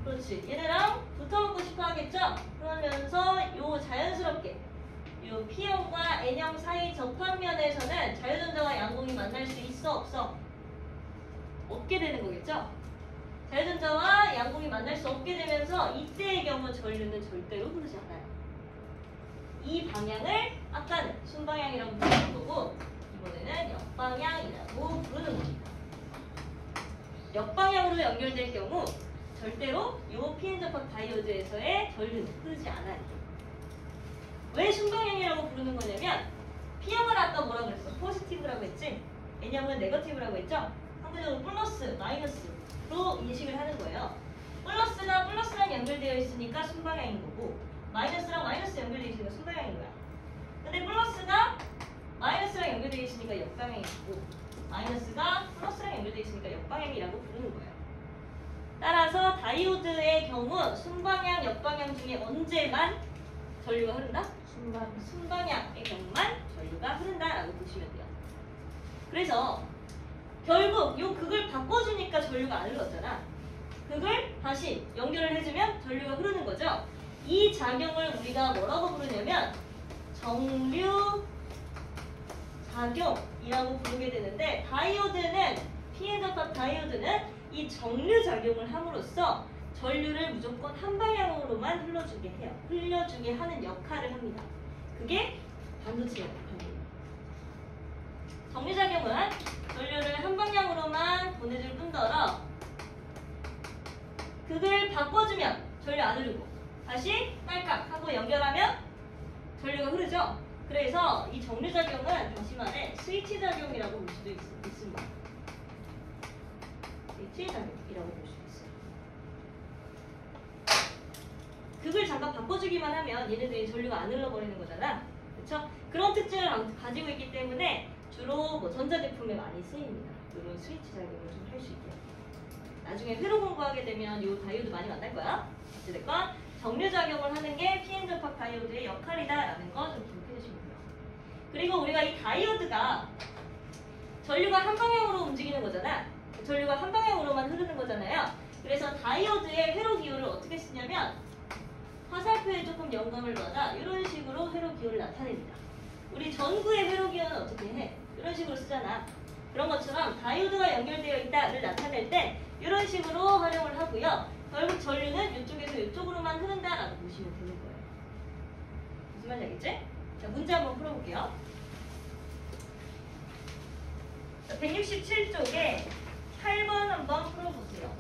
S1: 그렇지. 얘네랑 붙어먹고 싶어 하겠죠? 그러면서 요 자연스럽게 요 P형과 N형 사이 접합면에서는 자유전자와 양공이 만날 수 있어 없어? 없게 되는 거겠죠? 자유전자와 양공이 만날 수 없게 되면서 이때의 경우 전류는 절대로 흐르지 않아요. 이 방향을 아까는 순방향이라고 부르는 거고 이번에는 역방향이라고 부르는 겁니다. 역방향으로 연결될 경우 절대로 요 Pn-접합 다이오드에서의 전류는 흐르지 않아요. 왜 순방향이라고 부르는 거냐면 P형을 아까 뭐라 그랬어? 포지티브라고 했지? N형은 네거티브라고 했죠? 상대적으로 플러스, 마이너스로 인식을 하는 거예요. 플러스가 플러스랑 연결되어 있으니까 순방향인 거고 마이너스랑 마이너스 연결되어 있으니까 순방향인 거야. 근데 플러스가 마이너스랑 연결되어 있으니까 역방향이고 마이너스가 플러스랑 연결되어 있으니까 역방향이라고 부르는 거예요. 따라서 다이오드의 경우 순방향, 역방향 중에 언제만 전류가 흐른다? 순방향의 경우만 전류가 흐른다라고 보시면 돼요. 그래서 결국 이 극을 바꿔주니까 전류가 안 흘렀잖아. 극을 다시 연결을 해주면 전류가 흐르는 거죠. 이 작용을 우리가 뭐라고 부르냐면 정류 작용이라고 부르게 되는데 다이오드는 Pn-접합 다이오드는 이 정류 작용을 함으로써 전류를 무조건 한 방향으로만 흘려주게 하는 역할을 합니다. 그게 반도체 역할입니다. 정류작용은 전류를 한 방향으로만 보내줄 뿐더러 극을 바꿔주면 전류 안 흐르고 다시 딸깍 하고 연결하면 전류가 흐르죠. 그래서 이 정류작용은 다시 말해 스위치 작용이라고 볼 수도 있습니다. 스위치 작용이라고 볼 수도 있어요. 극을 잠깐 바꿔주기만 하면 얘네들이 전류가 안 흘러버리는 거잖아. 그렇죠? 그런 특징을 가지고 있기 때문에 주로 뭐 전자제품에 많이 쓰입니다. 이런 스위치 작용을 좀 할 수 있게. 나중에 회로 공부하게 되면 이 다이오드 많이 만날 거야. 어찌됐건 정류작용을 하는 게 Pn-접합 다이오드의 역할이다라는 거 좀 기억해 주시면 돼요. 그리고 우리가 이 다이오드가 전류가 한 방향으로 움직이는 거잖아. 전류가 한 방향으로만 흐르는 거잖아요. 그래서 다이오드의 회로 기호를 어떻게 쓰냐면 화살표에 조금 영감을 받아 이런 식으로 회로 기호를 나타냅니다. 우리 전구의 회로 기호는 어떻게 해? 이런 식으로 쓰잖아. 그런 것처럼 다이오드가 연결되어 있다를 나타낼 때 이런 식으로 활용을 하고요. 결국 전류는 이쪽에서 이쪽으로만 흐른다라고 보시면 되는 거예요. 무슨 말인지 알겠지? 자, 문제 한번 풀어볼게요. 167쪽에 8번 한번 풀어보세요.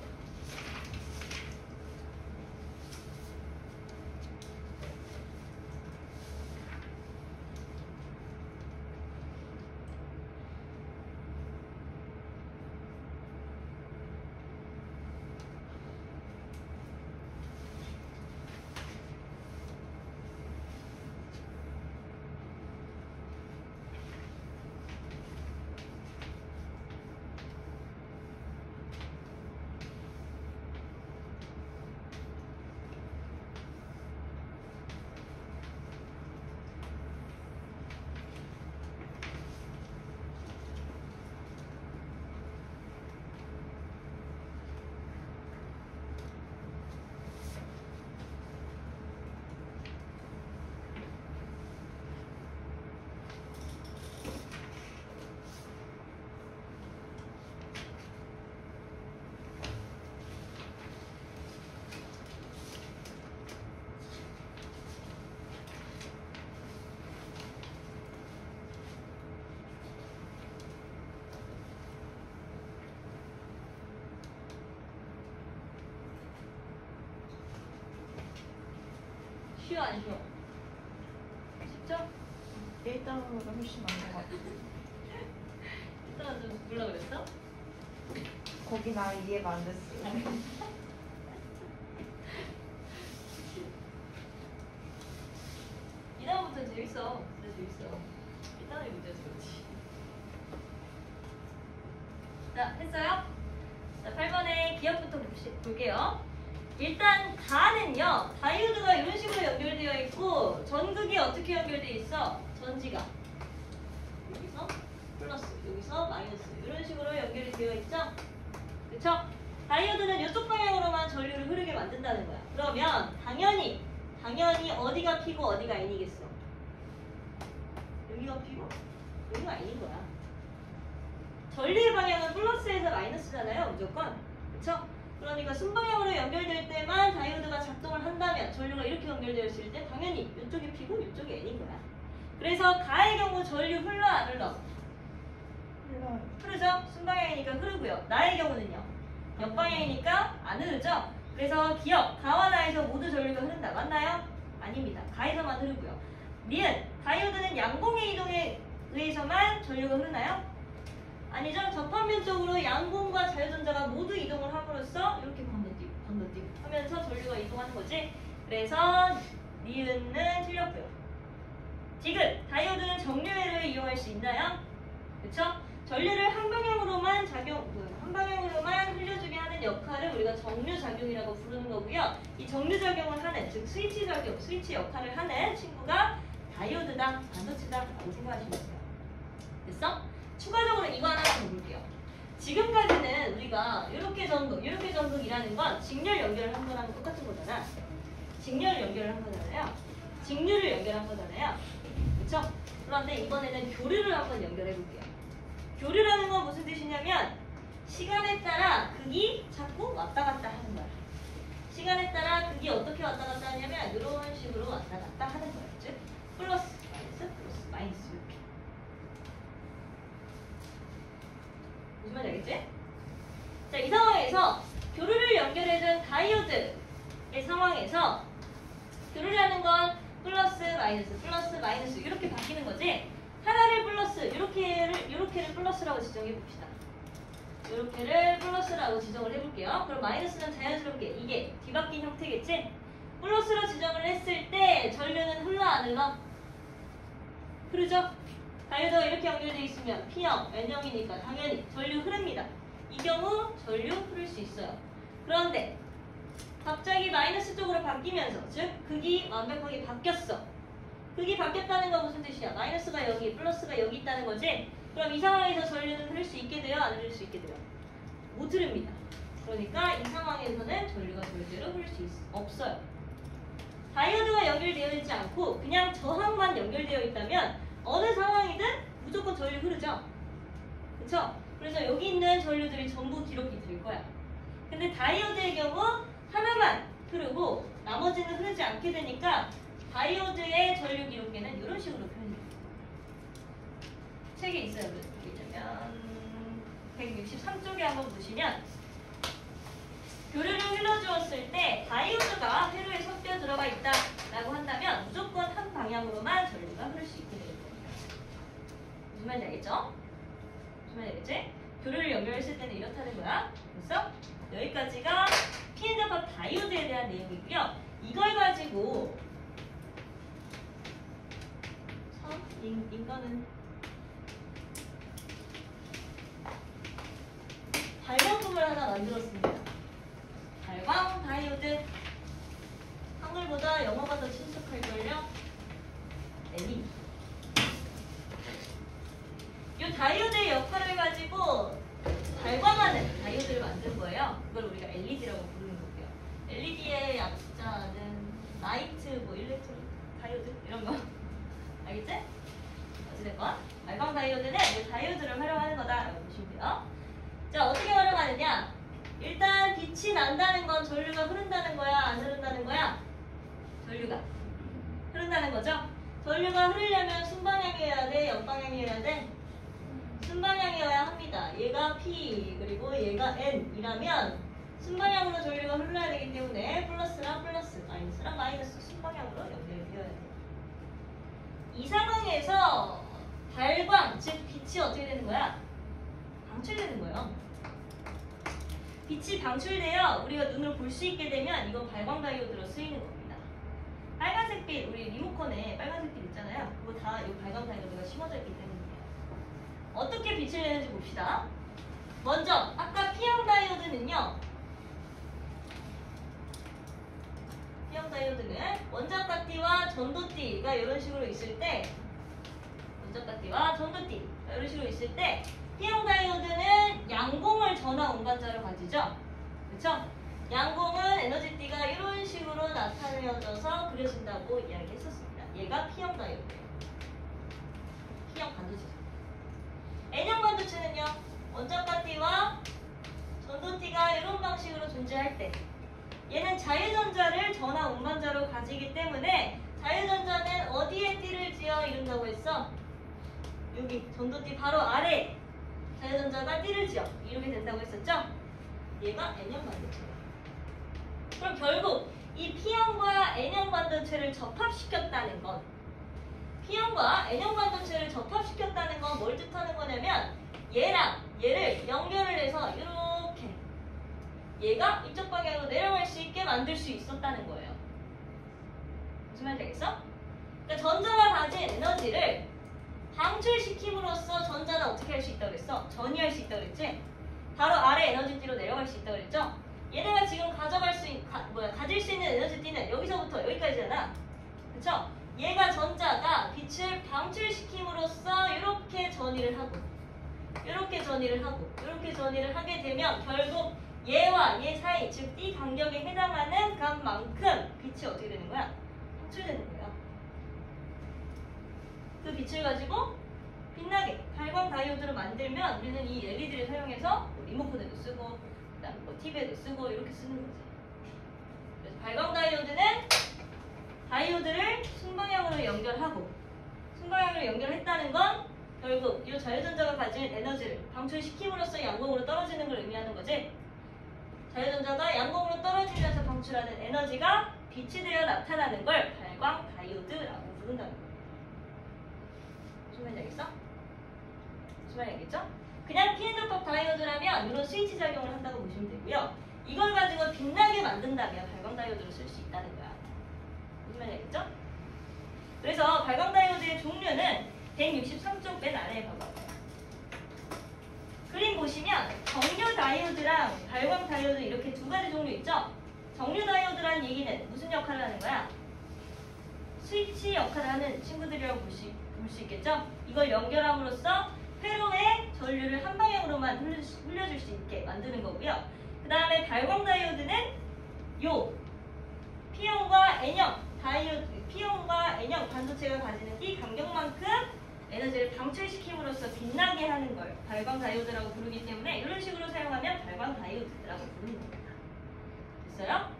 S1: 쉬워 안 쉬워? 쉽죠?
S2: 일단보다 훨씬 나은 것 같아.
S1: 일단은 좀 몰라 그랬어?
S2: 거기 나 이해가 안 됐어.
S1: 이 다음부터 재밌어. 진짜 재밌어. 일단은 문제에서 그렇지. 자, 했어요? 자, 8번의 기억부터 볼게요. 일단 다는요, 다이오드가 이런 식으로 연결되어 있고 전극이 어떻게 연결되어 있어? 전지가 여기서 플러스, 여기서 마이너스 이런 식으로 연결이 되어 있죠? 그쵸? 다이오드는 이쪽 방향으로만 전류를 흐르게 만든다는 거야. 그러면 당연히 어디가 P고 어디가 N이겠어? 여기가 P고 여기가 N인 거야. 전류의 방향은 플러스에서 마이너스잖아요, 무조건. 그쵸? 그러니까 순방향으로 연결될 때만 다이오드가 작동을 한다면 전류가 이렇게 연결되어 있을 때 당연히 이쪽이 P고 이쪽이 N인 거야. 그래서 가의 경우 전류 흘러 안 흘러?
S2: 흘러요.
S1: 흐르죠? 순방향이니까 흐르고요. 나의 경우는요? 역방향이니까 안 흐르죠? 그래서 기억, 가와 나에서 모두 전류가 흐른다. 맞나요? 아닙니다. 가에서만 흐르고요. 니은, 다이오드는 양공의 이동에 의해서만 전류가 흐르나요? 아니죠? 접합면 쪽으로 양공과 자유전자가 모두 이동을 함으로써 이렇게 건너뛰고 하면서 전류가 이동하는 거지. 그래서 니은은 틀렸고요. 디귿, 다이오드는 정류회를 이용할 수 있나요? 그쵸? 전류를 한 방향으로만 흘려주게 하는 역할을 우리가 정류작용이라고 부르는 거고요. 이 정류작용을 하는, 즉 스위치 역할을 하는 친구가 다이오드다, 반도체다 라고 생각하시면 돼요. 됐어? 추가적으로 이거 하나 더 볼게요. 지금까지는 우리가 이렇게 전극이라는 건 직렬 연결을 한 거랑 똑같은 거잖아. 직렬 연결을 한 거잖아요. 직류를 연결한 거잖아요. 그쵸? 그런데 이번에는 교류를 한번 연결해 볼게요. 교류라는 건 무슨 뜻이냐면 시간에 따라 극이 자꾸 왔다 갔다 하는 거야. 시간에 따라 극이 어떻게 왔다 갔다 하냐면 이런 식으로 왔다 갔다 하는 거예요. 즉 플러스 마이너스 이렇게. 무슨 말인지 알겠지? 자, 이 상황에서 교류를 연결해준 다이오드의 상황에서 교류라는 건 플러스 마이너스 이렇게 바뀌는 거지. 하나를 플러스, 요렇게를 플러스라고 지정해 봅시다. 요렇게를 플러스라고 지정을 해볼게요. 그럼 마이너스는 자연스럽게 이게 뒤바뀐 형태겠지? 플러스로 지정을 했을 때 전류는 흘러 안 흘러? 흐르죠? 다이오드가 이렇게 연결되어 있으면 P형, N형이니까 당연히 전류 흐릅니다. 이 경우 전류 흐를 수 있어요. 그런데 갑자기 마이너스 쪽으로 바뀌면서, 즉 극이 완벽하게 바뀌었어. 극이 바뀌었다는 건 무슨 뜻이야? 마이너스가 여기, 플러스가 여기 있다는 거지? 그럼 이 상황에서 전류는 흐를 수 있게 돼요? 안 흐를 수 있게 돼요? 못 흐릅니다. 그러니까 이 상황에서는 전류가 절대로 흐를 수 없어요. 다이오드가 연결되어 있지 않고 그냥 저항만 연결되어 있다면 어느 상황이든 무조건 전류 흐르죠? 그쵸? 그래서 여기 있는 전류들이 전부 기록이 될 거야. 근데 다이오드의 경우 하나만 흐르고 나머지는 흐르지 않게 되니까 다이오드의 전류 기록에는 이런 식으로 표현해요. 책에 있어요. 뭐냐면 163쪽에 한번 보시면 교류를 흘러주었을 때 다이오드가 회로에 섞여 들어가 있다라고 한다면 무조건 한 방향으로만 전류가 흐를 수 있게 되는 겁니다. 무슨 말인지 알겠죠? 무슨 말인지 알겠지? 교류를 연결했을 때는 이렇다는 거야. 됐어? 여기까지가 Pn-잡합 다이오드에 대한 내용이고요. 이걸 가지고 인간은 발광품을 하나 만들었습니다. 발광 다이오드. 한글보다 영어가 더 친숙할걸요? LED. 이 다이오드의 역할을 가지고 발광하는 다이오드를 만든 거예요. 그걸 우리가 LED라고 부르는 거고요. LED의 약자는 라이트, 일렉트로 다이오드 이런 거 알겠지? 어찌됐건 발광 다이오드는 이 다이오드를 활용하는 거다라고 보시면 돼요. 자, 어떻게 활용하느냐? 일단 빛이 난다는 건 전류가 흐른다는 거야, 안 흐른다는 거야? 전류가 흐른다는 거죠? 전류가 흐르려면 순방향이어야 돼, 역방향이어야 돼? 순방향이어야 합니다. 얘가 P 그리고 얘가 N이라면 순방향으로 전류가 흘러야 되기 때문에 플러스랑 플러스, 마이너스랑 마이너스 순방향으로 순방향으로 연결되어야 돼요. 이 상황에서 발광, 즉 빛이 어떻게 되는 거야? 방출되는 거예요. 빛이 방출되어 우리가 눈으로 볼 수 있게 되면 이건 발광 다이오드로 쓰이는 겁니다. 빨간색 빛, 우리 리모컨에 빨간색 빛 있잖아요. 그거 다 이 발광 다이오드가 심어져 있기 때문이에요. 어떻게 빛을 내는지 봅시다. 먼저 아까 P형 다이오드는요. P형 다이오드는 원자과 띠와 전도띠가 이런 식으로 있을 때 원자과 띠와 전도띠가 이런 식으로 있을 때 P형 다이오드는 양공을 전하 운반자로 가지죠. 그렇죠? 양공은 에너지띠가 이런 식으로 나타내어져서 그려진다고 이야기했었습니다. 얘가 P형 다이오드예요. P형 반도체. N형 반도체는요. 원자과 띠와 전도띠가 이런 방식으로 존재할 때 얘는 자유전자를 전하 운반자로 가지기 때문에 자유전자는 어디에 띠를 지어 이룬다고 했어? 여기 전도띠 바로 아래 자유전자가 띠를 지어 이루게 된다고 했었죠? 얘가 N형 반도체예요. 그럼 결국 이 P형과 N형 반도체를 접합시켰다는 건 P형과 N형 반도체를 접합시켰다는 건 뭘 뜻하는 거냐면 얘랑 얘를 연결을 해서 이렇게 얘가 이쪽 방향으로 내려갈 수 있게 만들 수 있었다는 거예요. 무슨 말인지 알겠어? 그러니까 전자가 가진 에너지를 방출시킴으로써 전자는 어떻게 할 수 있다고 그랬어? 전이할 수 있다고 그랬지? 바로 아래 에너지띠로 내려갈 수 있다고 그랬죠? 얘네가 지금 가질 수 있는 에너지띠는 여기서부터 여기까지잖아. 그쵸? 얘가 전자가 빛을 방출시킴으로써 이렇게 전이를 하고 이렇게 전이를 하고 이렇게 전이를 하게 되면 결국 얘와 얘 사이 즉 이 간격에 해당하는 값만큼 빛이 어떻게 되는 거야? 방출되는 거야. 그 빛을 가지고 빛나게 발광 다이오드를 만들면 우리는 이 LED를 사용해서 리모컨에도 쓰고 그다음에 TV에도 쓰고 이렇게 쓰는 거지. 그래서 발광 다이오드는 다이오드를 순방향으로 연결하고 순방향으로 연결했다는 건 결국 이 자유전자가 가진 에너지를 방출시킴으로써 양공으로 떨어지는 걸 의미하는 거지. 자유전자가 양공으로 떨어지면서 방출하는 에너지가 빛이 되어 나타나는 걸 발광 다이오드라고 부른다는 거예요. 무슨 말인지 알겠어? 무슨 말인지 알겠죠? 그냥 피해조법 다이오드라면 이런 스위치 작용을 한다고 보시면 되고요. 이걸 가지고 빛나게 만든다면 발광 다이오드로 쓸 수 있다는 거야. 무슨 말인지 알겠죠? 그래서 발광 다이오드의 종류는 163쪽 맨 아래에 봐봐요. 그림 보시면 정류 다이오드랑 발광 다이오드 이렇게 두 가지 종류 있죠? 정류 다이오드라는 얘기는 무슨 역할을 하는 거야? 스위치 역할을 하는 친구들이라고 볼 수 있겠죠? 이걸 연결함으로써 회로의 전류를 한 방향으로만 흘려줄 수 있게 만드는 거고요. 그 다음에 발광 다이오드는 요 P형과 N형 다이오드, P형과 N형 반도체가 가지는 이 간격만큼 에너지를 방출시킴으로써 빛나게 하는 걸 발광 다이오드라고 부르기 때문에 이런 식으로 사용하면 발광 다이오드라고 부르는 겁니다. 됐어요?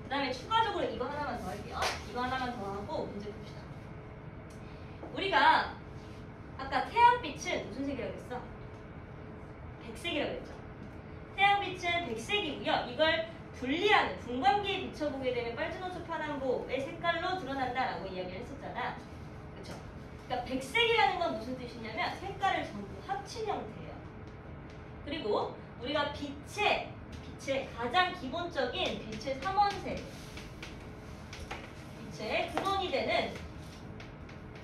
S1: 그 다음에 추가적으로 이거 하나만 더 할게요. 이거 하나만 더 하고 문제 봅시다. 우리가 아까 태양빛은 무슨 색이라고 했어? 백색이라고 했죠. 태양빛은 백색이고요. 이걸 분리하는 분광기에 비춰보게 되면 빨주노초 파남보의 색깔로 드러난다라고 이야기를 했었잖아. 그렇죠? 그러니까 백색이라는 건 무슨 뜻이냐면 색깔을 전부 합친 형태예요. 그리고 우리가 빛의 가장 기본적인 빛의 삼원색, 빛의 근원이 되는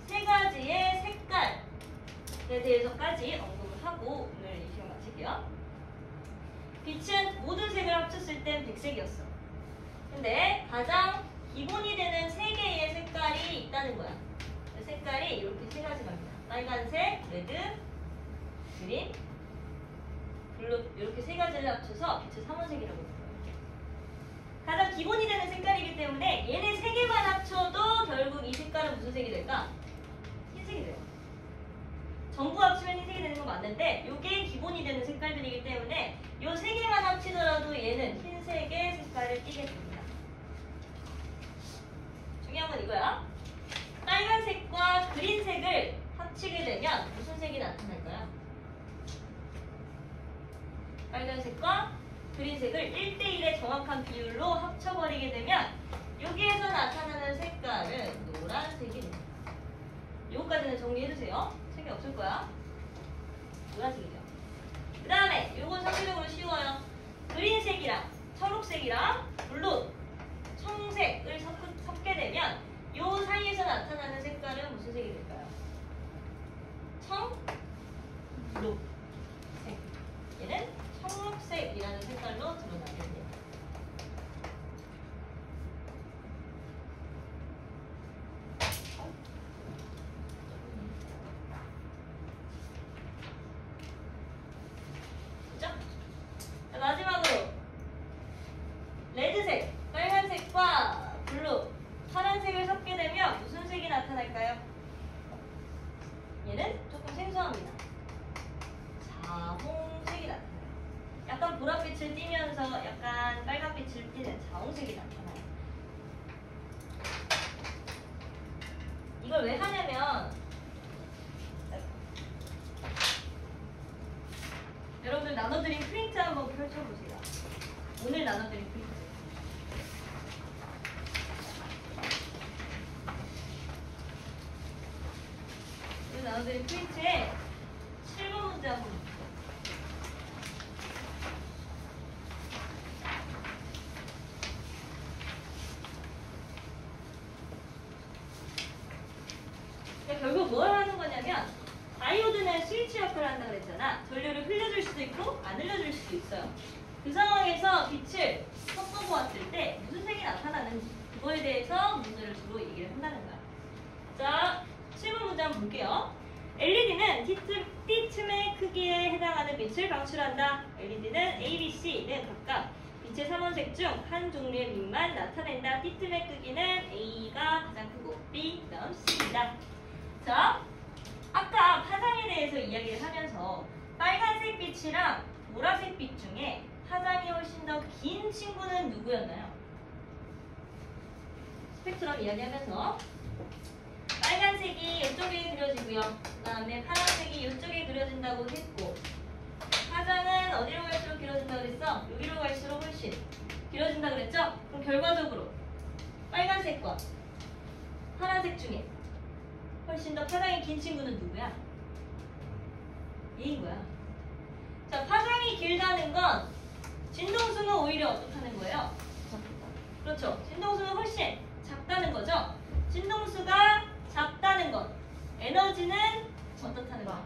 S1: 세 가지의 색깔에 대해서까지 언급을 하고 오늘 이 시간 마칠게요. 빛은 모든 색을 합쳤을 땐 백색이었어. 근데 가장 기본이 되는 세 개의 색깔이 있다는 거야. 색깔이 이렇게 세 가지가 있다. 빨간색, 레드, 그린, 블루 이렇게 세 가지를 합쳐서 빛의 삼원색이라고 불러요. 가장 기본이 되는 색깔이기 때문에 얘네 세 개만 합쳐도 결국 이 색깔은 무슨 색이 될까? 흰색이 돼요. 전부 합치면 흰색이 되는 건 맞는데 이게 기본이 되는 색깔들이기 때문에 이 세 개만 합치더라도 얘는 흰색의 색깔을 띠게 됩니다. 중요한 건 이거야. 빨간색과 그린색을 합치게 되면 무슨 색이 나타날까요? 빨간색과 그린색을 1대1의 정확한 비율로 합쳐버리게 되면 여기에서 나타나는 색깔은 있으면 정리해주세요. 책이 없을 거야. 노란색이죠. 그 다음에 요건 상대적으로 쉬워요. 그린색이랑 초록색이랑 블루, 청색을 섞게 되면 요 사이에서 나타나는 색깔은 무슨 색이 될까요? 청블루색. 얘는 청록색이라는 색깔로 드러나게 됩니다. 마지막으로 레드색, 빨간색과 블루, 파란색을 섞게 되면 무슨 색이 나타날까요? 얘는 조금 생소합니다. 자홍색이 나타나요. 약간 보랏빛을 띠면서 약간 빨간빛을 띠는 자홍색이 나타나요. 이걸 왜 하냐면 여러분들 나눠드린 프린트 한번 펼쳐보세요. 오늘 나눠드린 프린트. 오늘 나눠드린 프린트에 7번 문제 한번 볼게요. 결국 뭘 하는 거냐면 다이오드는 스위치 역할을 한다고 그랬잖아. 전류를 흘려줄 수도 있고 안 흘려줄 수도 있어요. 그 상황에서 빛을 섞어보았을 때 무슨 색이 나타나는지 그거에 대해서 문제를 주로 얘기를 한다는 거야. 자, 7번 문제 한번 볼게요. LED는 띠틈의 크기에 해당하는 빛을 방출한다. LED는 A, B, C는 각각 빛의 3원색 중 한 종류의 빛만 나타낸다. 띠틈의 크기는 A가 가장 크고 B, 그다음 C이다. 자, 아까 파장에 대해서 이야기를 하면서 빨간색 빛이랑 보라색 빛 중에 파장이 훨씬 더 긴 친구는 누구였나요? 스펙트럼 이야기하면서 빨간색이 이쪽에 그려지고요. 그 다음에 파란색이 이쪽에 그려진다고 했고 파장은 어디로 갈수록 길어진다고 그랬어? 여기로 갈수록 훨씬 길어진다고 그랬죠? 그럼 결과적으로 빨간색과 파란색 중에 훨씬 더 파장이 긴 친구는 누구야? 얘인 거야. 자, 파장이 길다는 건 진동수는 오히려 어떻다는 거예요? 그렇죠. 진동수는 훨씬 작다는 거죠. 진동수가 작다는 것. 에너지는 어떻다는 거?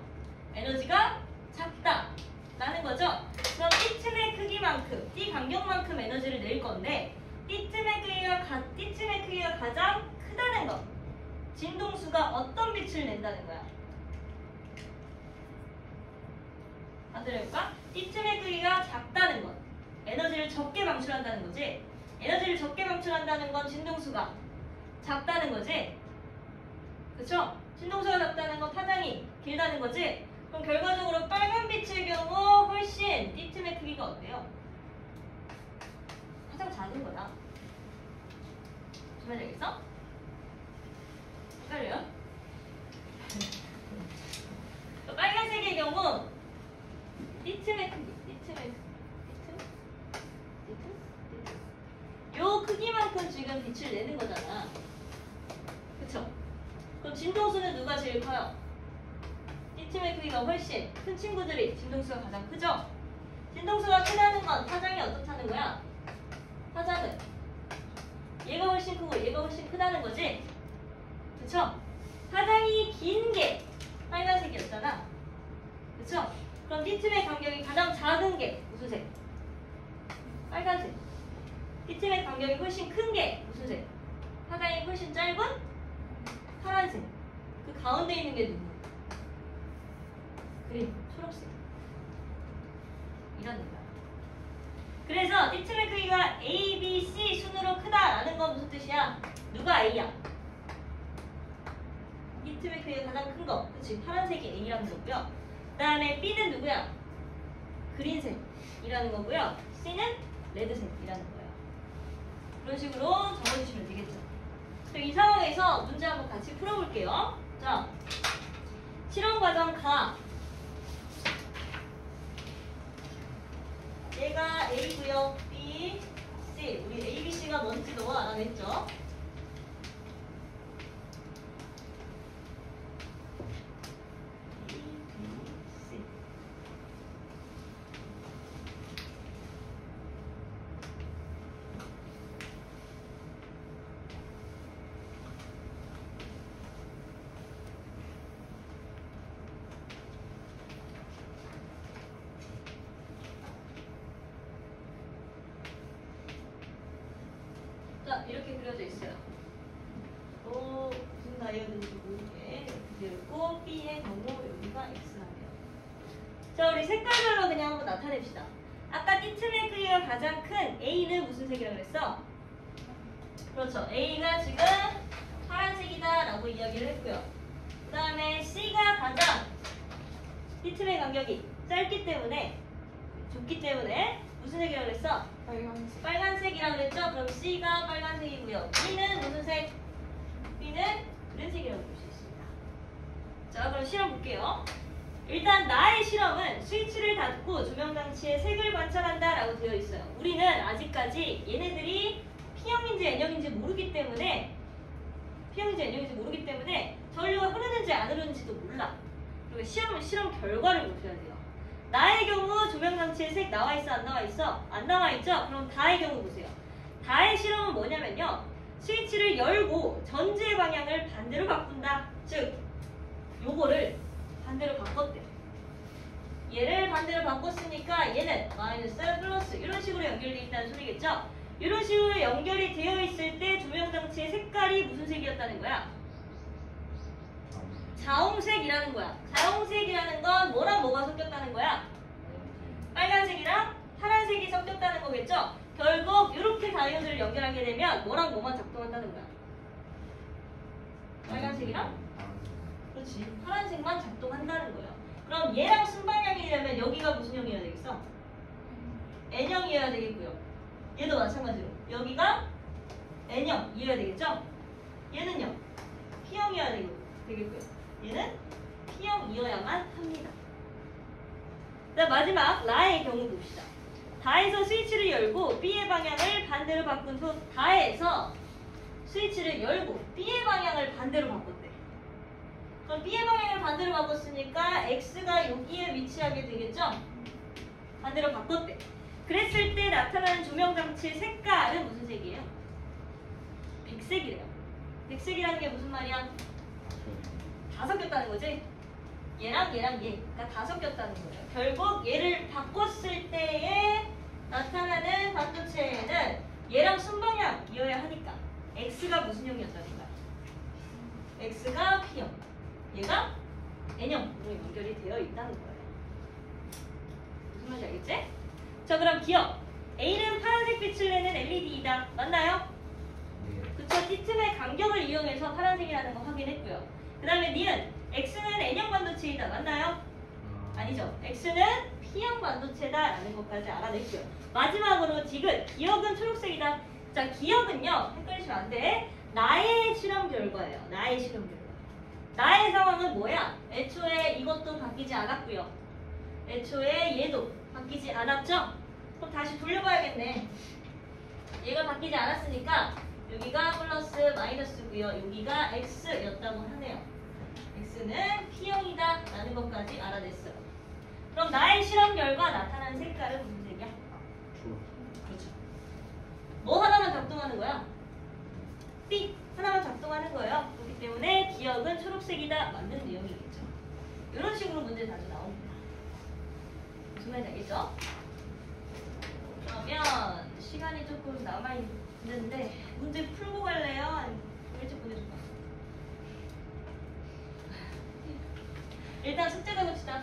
S1: 에너지가 작다라는 거죠. 그럼 띠틈의 크기만큼, 띠 간격만큼 에너지를 낼 건데 띠틈의 크기가 가장 크다는 것. 진동수가 어떤 빛을 낸다는 거야? 반대로 해볼까? 띠틈의 크기가 작다는 것. 에너지를 적게 방출한다는 거지. 에너지를 적게 방출한다는 건 진동수가 작다는 거지. 그쵸? 진동수가 작다는 건 파장이 길다는 거지. 그럼 결과적으로 빨간 빛의 경우 훨씬 띠틈의 크기가 어때요? 가장 작은 거야. 무슨 말인지 알겠어? 헷갈려요? 빨간색의 경우 띠틈의 크기, 요 크기만큼 지금 빛을 내는 거잖아. 그쵸? 그럼 진동수는 누가 제일 커요? 띠틈의 크기가 훨씬 큰 친구들이 진동수가 가장 크죠? 진동수가 크다는 건 파장이 어떻다는 거야? 파장은 얘가 훨씬 크고 얘가 훨씬 크다는 거지? 그쵸? 파장이 긴 게 빨간색이었잖아. 그쵸? 그럼 띠틈의 간격이 가장 작은 게 무슨 색? 빨간색. 띠틈의 간격이 훨씬 큰 게 무슨 색? 파장이 훨씬 짧은 파란색. 그 가운데 있는 게 누구? 그린, 초록색. 이런 거야. 그래서 띠틈의 크기가 A, B, C 순으로 크다라는 건 무슨 뜻이야? 누가 A야? 띠틈의 크기가 가장 큰 거. 그치? 파란색이 A라는 거고요. 그 다음에 B는 누구야? 그린색이라는 거고요. C는 레드색이라는 거예요. 그런 식으로 적어주시면 되겠죠. 이 상황에서 문제 한번 같이 풀어볼게요. 자, 실험 과정 가. 얘가 A고요. B, C. 우리 A, B, C가 뭔지 너가 알아냈죠? 자, 이렇게 그려져 있어요. 무슨 다이어드인지 모르게 이렇게 되고 B의 경우 여기가 X라네요. 자, 우리 색깔별로 그냥 한번 나타냅시다. 아까 띠틈의 크기가 가장 큰 A는 무슨 색이라고 그랬어? 그렇죠. A가 지금 파란색이다 라고 이야기를 했고요. 그 다음에 C가 가장 띠틈의 간격이 짧기 때문에 좁기 때문에 무슨 색이라고 그랬어?
S2: 빨간색.
S1: 빨간색이라고 그랬죠? 그럼 C가 빨간색이고요. B는 무슨 색? B는 그린색이라고 볼 수 있습니다. 자, 그럼 실험 볼게요. 일단 나의 실험은 스위치를 닫고 조명장치의 색을 관찰한다 라고 되어 있어요. 우리는 아직까지 얘네들이 P형인지 N형인지 모르기 때문에 전류가 흐르는지 안 흐르는지도 몰라. 그리고 실험 결과를 보셔야 돼요. 나의 경우 조명장치의 색 나와 있어 안 나와 있어? 안 나와 있죠? 그럼 다의 경우 보세요. 다의 실험은 뭐냐면요. 스위치를 열고 전지의 방향을 반대로 바꾼다. 즉 요거를 반대로 바꿨대요. 얘를 반대로 바꿨으니까 얘는 마이너스 플러스 이런 식으로 연결되어 있다는 소리겠죠? 이런 식으로 연결이 되어 있을 때 조명장치의 색깔이 무슨 색이었다는 거야? 자홍색이라는 거야. 자홍색이라는 건 뭐랑 뭐가 섞였다는 거야? 빨간색이랑 파란색이 섞였다는 거겠죠? 결국 이렇게 다이오드를 연결하게 되면 뭐랑 뭐만 작동한다는 거야? 빨간색이랑? 그렇지. 파란색만 작동한다는 거예요. 그럼 얘랑 순방향이려면 여기가 무슨 형이어야 되겠어? N형이어야 되겠고요. 얘도 마찬가지로 여기가 N형이어야 되겠죠? 얘는요? P형이어야 되겠고요. 얘는 P형이어야만 합니다. 자, 마지막 라의 경우 봅시다. 다에서 스위치를 열고 B의 방향을 반대로 바꾼 후 다에서 스위치를 열고 B의 방향을 반대로 바꿨대. 그럼 B의 방향을 반대로 바꿨으니까 X가 여기에 위치하게 되겠죠? 반대로 바꿨대. 그랬을 때 나타나는 조명장치의 색깔은 무슨 색이에요? 백색이래요. 백색이라는 게 무슨 말이야? 다 섞였다는 거지? 얘랑 얘가 다 섞였다는 거예요. 결국 얘를 바꿨을 때에 나타나는 반도체에는 얘랑 순방향이어야 하니까 X가 무슨 형이었다는 거야? X가 P형, 얘가 N형으로 연결이 되어 있다는 거예요. 무슨 말인지 알겠지? 자, 그럼 기억. A는 파란색 빛을 내는 LED이다. 맞나요? 그쵸? 띠틈의 간격을 이용해서 파란색이라는 거 확인했고요. 그 다음에 니은 X는 N형 반도체이다. 맞나요? 아니죠. X는 P형 반도체다라는 것까지 알아냈고요. 마지막으로 디귿. 기억은 초록색이다. 자, 기억은요. 헷갈리시면 안 돼. 나의 실험 결과예요. 나의 실험 결과. 나의 상황은 뭐야? 애초에 이것도 바뀌지 않았고요. 애초에 얘도 바뀌지 않았죠? 그럼 다시 돌려봐야겠네. 얘가 바뀌지 않았으니까 여기가 플러스 마이너스고요. 여기가 X였다고 하네요. X는 P형이다 라는 것까지 알아냈어요. 그럼 나의 실험 결과 나타난 색깔은 무슨 색이야? 그렇죠. 뭐 하나만 작동하는 거야? B 하나만 작동하는 거예요. 그렇기 때문에 기억은 초록색이다. 맞는 내용이겠죠. 이런 식으로 문제 자주 나옵니다. 무슨 말인지 알겠죠? 그러면 시간이 조금 남아있는데 문제 풀고 갈래요? 아니면 일찍 보내줄까? 일단 숙제 가봅시다.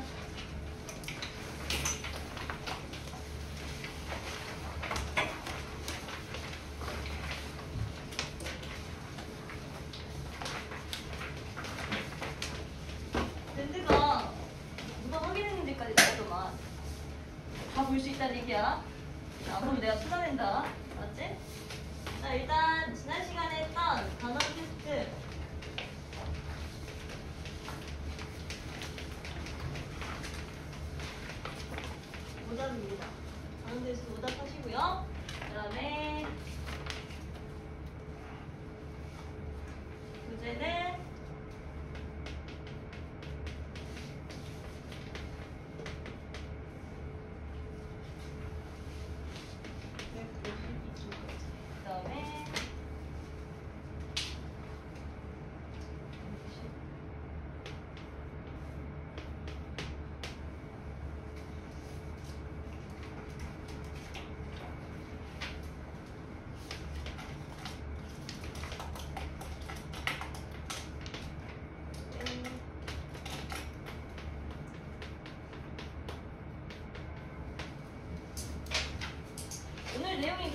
S1: 밴드가 누가 확인했는지까지 나오더만 다 볼 수 있다는 얘기야. 안 보면 내가 쏟아낸다. 맞지? 자, 일단 지난 시간에 했던 단원 테스트 오답입니다. 단원 테스트 오답하시고요. 그 다음에 교재는 그 다음에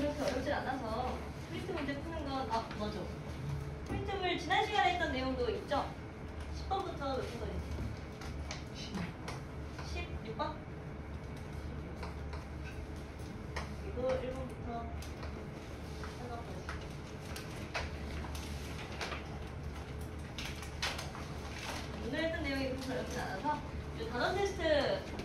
S1: 그렇게 어렵지 않아서 프린트 문제 푸는 건 맞아. 프린트물 지난 시간에 했던 내용도 있죠? 10번부터 몇 번까지? 16번? 그리고 1번부터 3번까지. 오늘 했던 내용이 그렇게 어렵진 않아서 이 단원 테스트